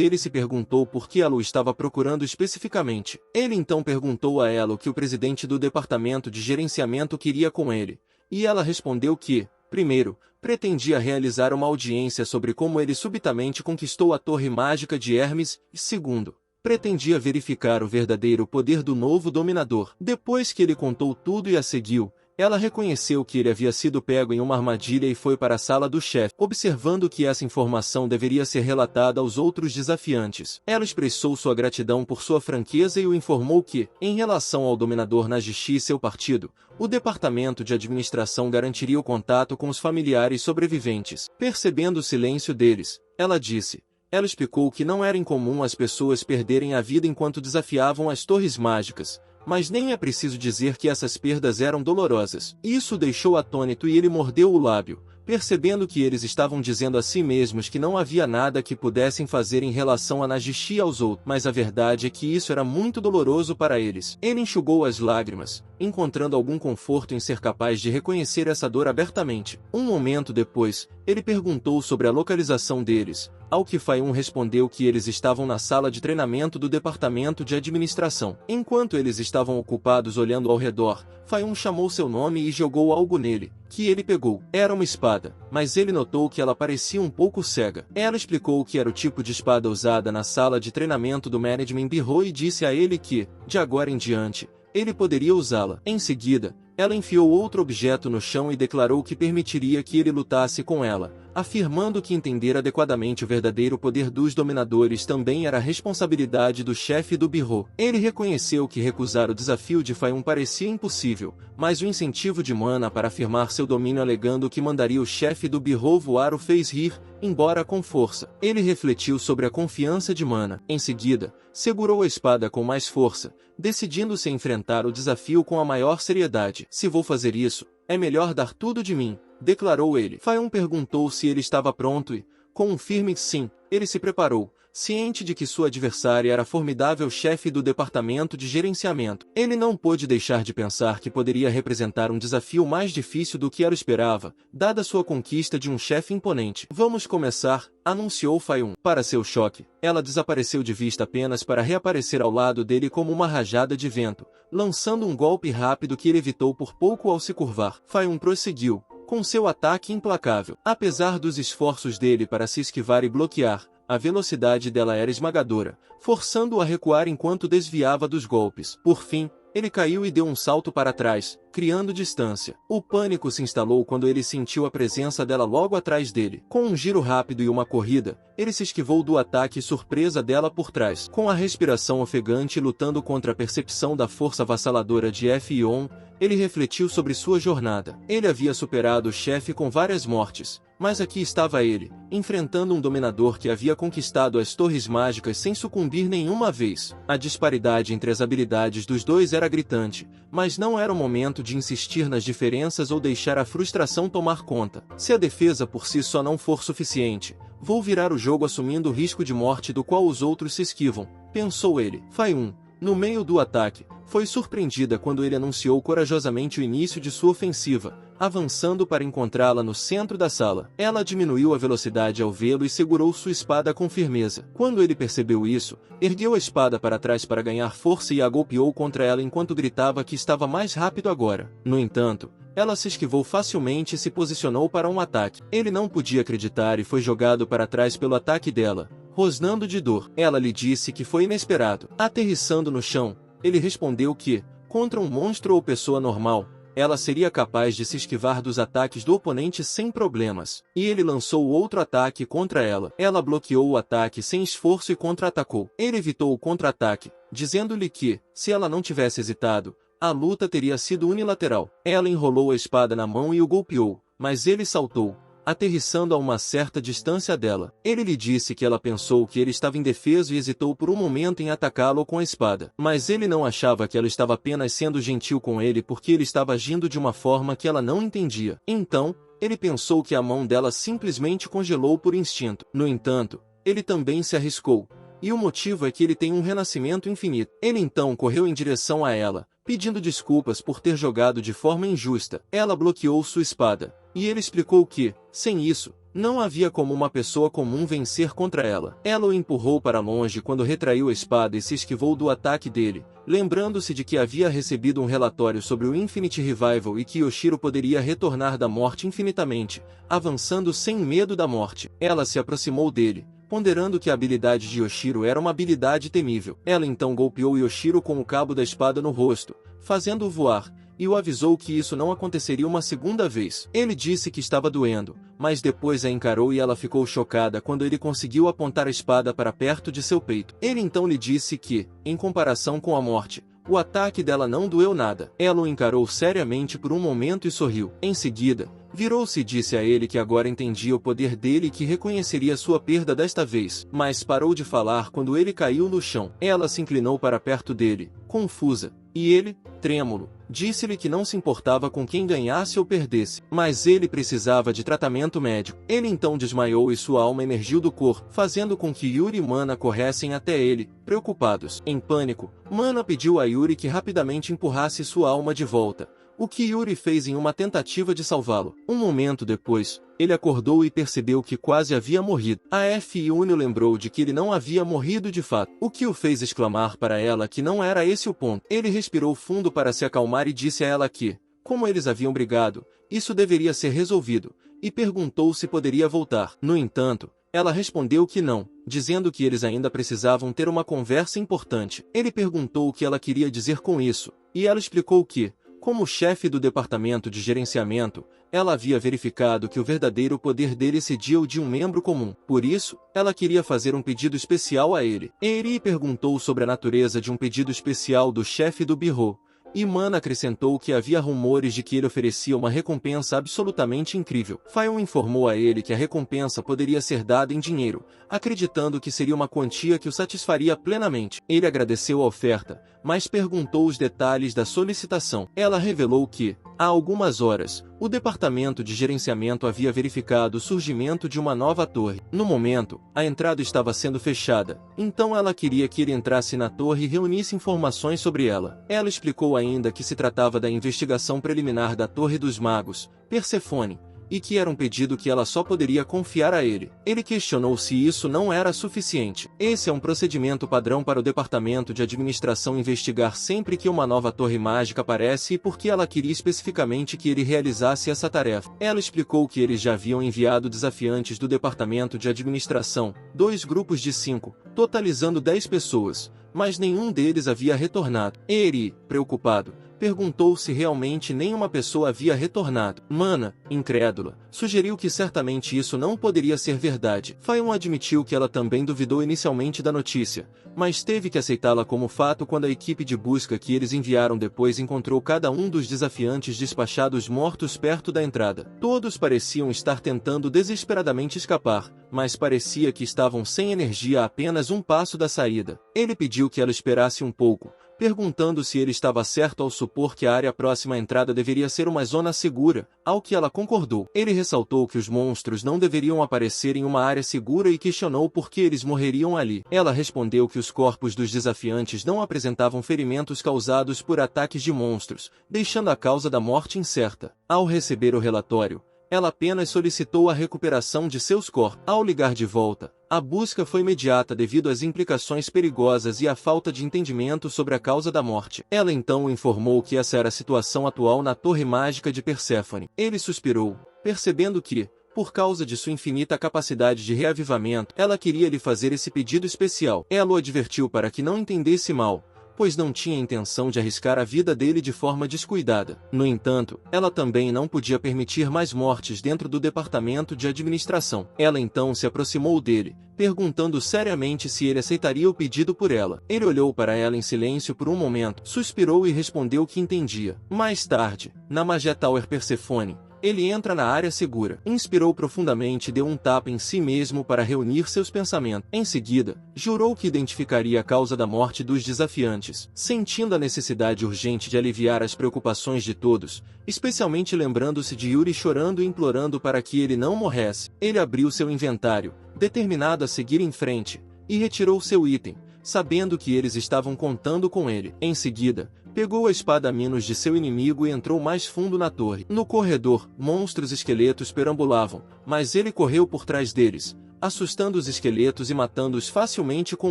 ele se perguntou por que ela o estava procurando especificamente. Ele então perguntou a ela o que o presidente do departamento de gerenciamento queria com ele, e ela respondeu que, primeiro, pretendia realizar uma audiência sobre como ele subitamente conquistou a torre mágica de Hermes, e segundo, pretendia verificar o verdadeiro poder do novo dominador. Depois que ele contou tudo e a seguiu, ela reconheceu que ele havia sido pego em uma armadilha e foi para a sala do chefe, observando que essa informação deveria ser relatada aos outros desafiantes. Ela expressou sua gratidão por sua franqueza e o informou que, em relação ao dominador Nagishi e seu partido, o departamento de administração garantiria o contato com os familiares sobreviventes. Percebendo o silêncio deles, ela disse: ela explicou que não era incomum as pessoas perderem a vida enquanto desafiavam as torres mágicas, mas nem é preciso dizer que essas perdas eram dolorosas. Isso o deixou atônito e ele mordeu o lábio, percebendo que eles estavam dizendo a si mesmos que não havia nada que pudessem fazer em relação a Nagishi e aos outros, mas a verdade é que isso era muito doloroso para eles. Ele enxugou as lágrimas, encontrando algum conforto em ser capaz de reconhecer essa dor abertamente. Um momento depois, ele perguntou sobre a localização deles, ao que Fayun respondeu que eles estavam na sala de treinamento do departamento de administração. Enquanto eles estavam ocupados olhando ao redor, Fayun chamou seu nome e jogou algo nele, que ele pegou. Era uma espada, mas ele notou que ela parecia um pouco cega. Ela explicou que era o tipo de espada usada na sala de treinamento do Management Bureau e disse a ele que, de agora em diante, ele poderia usá-la. Em seguida, ela enfiou outro objeto no chão e declarou que permitiria que ele lutasse com ela, afirmando que entender adequadamente o verdadeiro poder dos dominadores também era responsabilidade do chefe do Birro. Ele reconheceu que recusar o desafio de Faiun parecia impossível, mas o incentivo de Mana para afirmar seu domínio alegando que mandaria o chefe do Birro voar o fez rir, embora com força. Ele refletiu sobre a confiança de Mana. Em seguida, segurou a espada com mais força, decidindo-se a enfrentar o desafio com a maior seriedade. Se vou fazer isso, é melhor dar tudo de mim, declarou ele. Faiun perguntou se ele estava pronto e, com um firme sim, ele se preparou, ciente de que sua adversária era formidável chefe do departamento de gerenciamento. Ele não pôde deixar de pensar que poderia representar um desafio mais difícil do que ela esperava, dada sua conquista de um chefe imponente. Vamos começar, anunciou Faiun. Para seu choque, ela desapareceu de vista apenas para reaparecer ao lado dele como uma rajada de vento, lançando um golpe rápido que ele evitou por pouco ao se curvar. Faiun prosseguiu, com seu ataque implacável. Apesar dos esforços dele para se esquivar e bloquear, a velocidade dela era esmagadora, forçando-o a recuar enquanto desviava dos golpes. Por fim, ele caiu e deu um salto para trás, criando distância. O pânico se instalou quando ele sentiu a presença dela logo atrás dele. Com um giro rápido e uma corrida, ele se esquivou do ataque surpresa dela por trás. Com a respiração ofegante lutando contra a percepção da força avassaladora de Fion, ele refletiu sobre sua jornada. Ele havia superado o chefe com várias mortes, mas aqui estava ele, enfrentando um dominador que havia conquistado as torres mágicas sem sucumbir nenhuma vez. A disparidade entre as habilidades dos dois era gritante, mas não era o momento de insistir nas diferenças ou deixar a frustração tomar conta. Se a defesa por si só não for suficiente, vou virar o jogo assumindo o risco de morte do qual os outros se esquivam, pensou ele. Faiun, no meio do ataque, foi surpreendida quando ele anunciou corajosamente o início de sua ofensiva, avançando para encontrá-la no centro da sala. Ela diminuiu a velocidade ao vê-lo e segurou sua espada com firmeza. Quando ele percebeu isso, ergueu a espada para trás para ganhar força e a golpeou contra ela enquanto gritava que estava mais rápido agora. No entanto, ela se esquivou facilmente e se posicionou para um ataque. Ele não podia acreditar e foi jogado para trás pelo ataque dela, rosnando de dor. Ela lhe disse que foi inesperado. Aterrissando no chão, ele respondeu que, contra um monstro ou pessoa normal, ela seria capaz de se esquivar dos ataques do oponente sem problemas. E ele lançou outro ataque contra ela. Ela bloqueou o ataque sem esforço e contra-atacou. Ele evitou o contra-ataque, dizendo-lhe que, se ela não tivesse hesitado, a luta teria sido unilateral. Ela enrolou a espada na mão e o golpeou, mas ele saltou, aterrissando a uma certa distância dela. Ele lhe disse que ela pensou que ele estava indefeso e hesitou por um momento em atacá-lo com a espada. Mas ele não achava que ela estava apenas sendo gentil com ele porque ele estava agindo de uma forma que ela não entendia. Então, ele pensou que a mão dela simplesmente congelou por instinto. No entanto, ele também se arriscou. E o motivo é que ele tem um renascimento infinito. Ele então correu em direção a ela, pedindo desculpas por ter jogado de forma injusta. Ela bloqueou sua espada, e ele explicou que, sem isso, não havia como uma pessoa comum vencer contra ela. Ela o empurrou para longe quando retraiu a espada e se esquivou do ataque dele, lembrando-se de que havia recebido um relatório sobre o Infinite Revival e que Yoshiro poderia retornar da morte infinitamente, avançando sem medo da morte. Ela se aproximou dele, ponderando que a habilidade de Yoshiro era uma habilidade temível. Ela então golpeou Yoshiro com o cabo da espada no rosto, fazendo-o voar, e o avisou que isso não aconteceria uma segunda vez. Ele disse que estava doendo, mas depois a encarou e ela ficou chocada quando ele conseguiu apontar a espada para perto de seu peito. Ele então lhe disse que, em comparação com a morte, o ataque dela não doeu nada. Ela o encarou seriamente por um momento e sorriu. Em seguida, virou-se e disse a ele que agora entendia o poder dele e que reconheceria sua perda desta vez. Mas parou de falar quando ele caiu no chão. Ela se inclinou para perto dele, confusa, e ele, trêmulo, disse-lhe que não se importava com quem ganhasse ou perdesse, mas ele precisava de tratamento médico. Ele então desmaiou e sua alma emergiu do corpo, fazendo com que Yuri e Mana corressem até ele, preocupados. Em pânico, Mana pediu a Yuri que rapidamente empurrasse sua alma de volta, o que Yuri fez em uma tentativa de salvá-lo. Um momento depois, ele acordou e percebeu que quase havia morrido. A Fiúnio lembrou de que ele não havia morrido de fato, o que o fez exclamar para ela que não era esse o ponto. Ele respirou fundo para se acalmar e disse a ela que, como eles haviam brigado, isso deveria ser resolvido, e perguntou se poderia voltar. No entanto, ela respondeu que não, dizendo que eles ainda precisavam ter uma conversa importante. Ele perguntou o que ela queria dizer com isso, e ela explicou que, Como chefe do departamento de gerenciamento, ela havia verificado que o verdadeiro poder dele excedia o de um membro comum. Por isso, ela queria fazer um pedido especial a ele. Eri perguntou sobre a natureza de um pedido especial do chefe do birro. E Man acrescentou que havia rumores de que ele oferecia uma recompensa absolutamente incrível. Fayon informou a ele que a recompensa poderia ser dada em dinheiro, acreditando que seria uma quantia que o satisfaria plenamente. Ele agradeceu a oferta, mas perguntou os detalhes da solicitação. Ela revelou que, há algumas horas, o departamento de gerenciamento havia verificado o surgimento de uma nova torre. No momento, a entrada estava sendo fechada, então ela queria que ele entrasse na torre e reunisse informações sobre ela. Ela explicou ainda que se tratava da investigação preliminar da Torre dos Magos, Perséfone, e que era um pedido que ela só poderia confiar a ele. Ele questionou se isso não era suficiente. Esse é um procedimento padrão para o departamento de administração investigar sempre que uma nova torre mágica aparece e por que ela queria especificamente que ele realizasse essa tarefa. Ela explicou que eles já haviam enviado desafiantes do departamento de administração, 2 grupos de 5, totalizando 10 pessoas, mas nenhum deles havia retornado. Eri, preocupado, perguntou se realmente nenhuma pessoa havia retornado. Mana, incrédula, sugeriu que certamente isso não poderia ser verdade. Fayon admitiu que ela também duvidou inicialmente da notícia, mas teve que aceitá-la como fato quando a equipe de busca que eles enviaram depois encontrou cada um dos desafiantes despachados mortos perto da entrada. Todos pareciam estar tentando desesperadamente escapar, mas parecia que estavam sem energia a apenas um passo da saída. Ele pediu que ela esperasse um pouco, perguntando se ele estava certo ao supor que a área próxima à entrada deveria ser uma zona segura, ao que ela concordou. Ele ressaltou que os monstros não deveriam aparecer em uma área segura e questionou por que eles morreriam ali. Ela respondeu que os corpos dos desafiantes não apresentavam ferimentos causados por ataques de monstros, deixando a causa da morte incerta. Ao receber o relatório, ela apenas solicitou a recuperação de seus corpos. Ao ligar de volta, a busca foi imediata devido às implicações perigosas e à falta de entendimento sobre a causa da morte. Ela então informou que essa era a situação atual na Torre Mágica de Perséfone. Ele suspirou, percebendo que, por causa de sua infinita capacidade de reavivamento, ela queria lhe fazer esse pedido especial. Ela o advertiu para que não entendesse mal, pois não tinha intenção de arriscar a vida dele de forma descuidada. No entanto, ela também não podia permitir mais mortes dentro do departamento de administração. Ela então se aproximou dele, perguntando seriamente se ele aceitaria o pedido por ela. Ele olhou para ela em silêncio por um momento, suspirou e respondeu que entendia. Mais tarde, na Magia Tower Perséfone, ele entra na área segura. Inspirou profundamente e deu um tapa em si mesmo para reunir seus pensamentos. Em seguida, jurou que identificaria a causa da morte dos desafiantes. Sentindo a necessidade urgente de aliviar as preocupações de todos, especialmente lembrando-se de Yuri chorando e implorando para que ele não morresse, ele abriu seu inventário, determinado a seguir em frente, e retirou seu item, sabendo que eles estavam contando com ele. Em seguida, pegou a espada Minos de seu inimigo e entrou mais fundo na torre. No corredor, monstros esqueletos perambulavam, mas ele correu por trás deles, assustando os esqueletos e matando-os facilmente com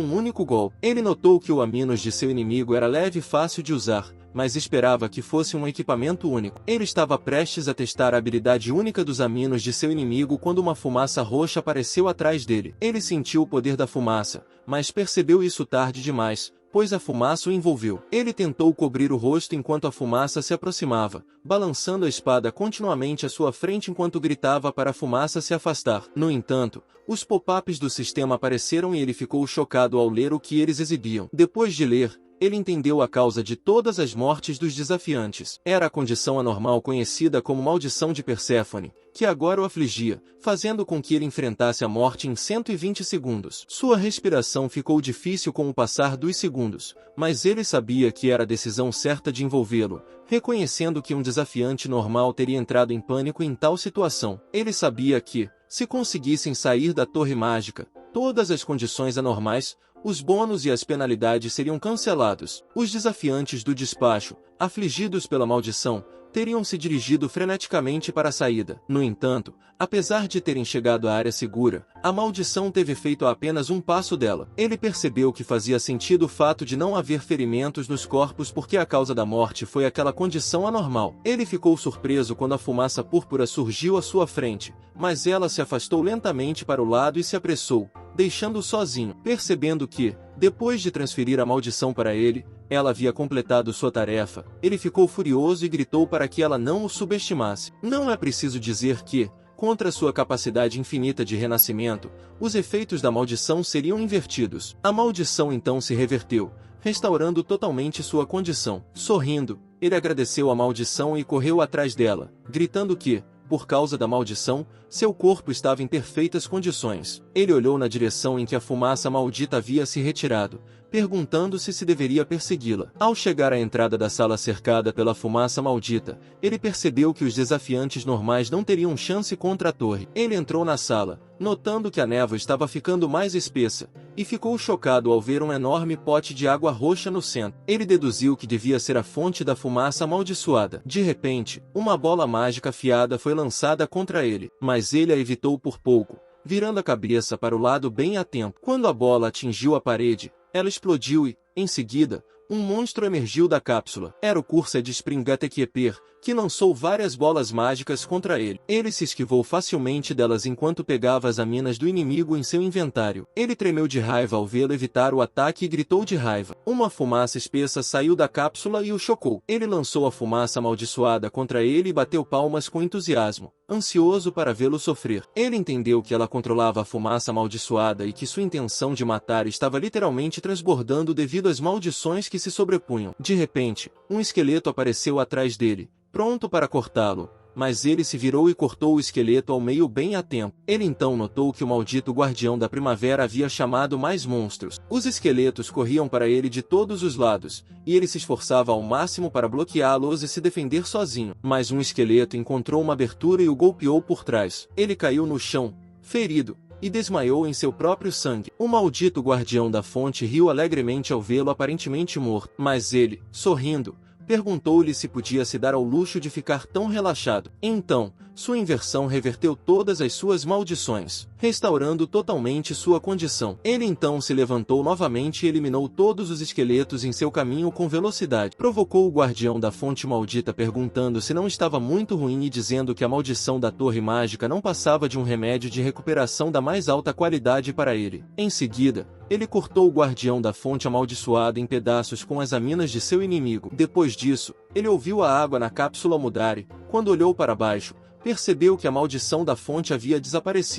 um único golpe. Ele notou que o Aminos de seu inimigo era leve e fácil de usar, mas esperava que fosse um equipamento único. Ele estava prestes a testar a habilidade única dos Aminos de seu inimigo quando uma fumaça roxa apareceu atrás dele. Ele sentiu o poder da fumaça, mas percebeu isso tarde demais, pois a fumaça o envolveu. Ele tentou cobrir o rosto enquanto a fumaça se aproximava, balançando a espada continuamente à sua frente enquanto gritava para a fumaça se afastar. No entanto, os pop-ups do sistema apareceram e ele ficou chocado ao ler o que eles exibiam. Depois de ler, ele entendeu a causa de todas as mortes dos desafiantes. Era a condição anormal conhecida como Maldição de Perséfone, que agora o afligia, fazendo com que ele enfrentasse a morte em 120 segundos. Sua respiração ficou difícil com o passar dos segundos, mas ele sabia que era a decisão certa de envolvê-lo, reconhecendo que um desafiante normal teria entrado em pânico em tal situação. Ele sabia que, se conseguissem sair da Torre Mágica, todas as condições anormais, os bônus e as penalidades seriam cancelados. Os desafiantes do despacho, afligidos pela maldição, teriam se dirigido freneticamente para a saída. No entanto, apesar de terem chegado à área segura, a maldição teve efeito a apenas um passo dela. Ele percebeu que fazia sentido o fato de não haver ferimentos nos corpos porque a causa da morte foi aquela condição anormal. Ele ficou surpreso quando a fumaça púrpura surgiu à sua frente, mas ela se afastou lentamente para o lado e se apressou, deixando-o sozinho. Percebendo que, Depois de transferir a maldição para ele, ela havia completado sua tarefa. Ele ficou furioso e gritou para que ela não o subestimasse. Não é preciso dizer que, contra sua capacidade infinita de renascimento, os efeitos da maldição seriam invertidos. A maldição então se reverteu, restaurando totalmente sua condição. Sorrindo, ele agradeceu a maldição e correu atrás dela, gritando que, por causa da maldição, seu corpo estava em perfeitas condições. Ele olhou na direção em que a fumaça maldita havia se retirado, perguntando-se se deveria persegui-la. Ao chegar à entrada da sala cercada pela fumaça maldita, ele percebeu que os desafiantes normais não teriam chance contra a torre. Ele entrou na sala, notando que a névoa estava ficando mais espessa, e ficou chocado ao ver um enorme pote de água roxa no centro. Ele deduziu que devia ser a fonte da fumaça amaldiçoada. De repente, uma bola mágica afiada foi lançada contra ele, mas ele a evitou por pouco, virando a cabeça para o lado bem a tempo. Quando a bola atingiu a parede, ela explodiu e, em seguida, um monstro emergiu da cápsula. Era o Cursed Springatekeeper, que lançou várias bolas mágicas contra ele. Ele se esquivou facilmente delas enquanto pegava as aminas do inimigo em seu inventário. Ele tremeu de raiva ao vê-lo evitar o ataque e gritou de raiva. Uma fumaça espessa saiu da cápsula e o chocou. Ele lançou a fumaça amaldiçoada contra ele e bateu palmas com entusiasmo, ansioso para vê-lo sofrer. Ele entendeu que ela controlava a fumaça amaldiçoada e que sua intenção de matar estava literalmente transbordando devido às maldições que se sobrepunham. De repente, um esqueleto apareceu atrás dele, pronto para cortá-lo, mas ele se virou e cortou o esqueleto ao meio bem a tempo. Ele então notou que o maldito guardião da primavera havia chamado mais monstros. Os esqueletos corriam para ele de todos os lados, e ele se esforçava ao máximo para bloqueá-los e se defender sozinho. Mas um esqueleto encontrou uma abertura e o golpeou por trás. Ele caiu no chão, ferido, e desmaiou em seu próprio sangue. O maldito guardião da fonte riu alegremente ao vê-lo aparentemente morto, mas ele, sorrindo, perguntou-lhe se podia se dar ao luxo de ficar tão relaxado. Então, sua inversão reverteu todas as suas maldições, restaurando totalmente sua condição. Ele então se levantou novamente e eliminou todos os esqueletos em seu caminho com velocidade. Provocou o guardião da fonte maldita perguntando se não estava muito ruim e dizendo que a maldição da torre mágica não passava de um remédio de recuperação da mais alta qualidade para ele. Em seguida, ele cortou o guardião da fonte amaldiçoada em pedaços com as aminas de seu inimigo. Depois disso, ele ouviu a água na cápsula mudar e, quando olhou para baixo, percebeu que a maldição da fonte havia desaparecido.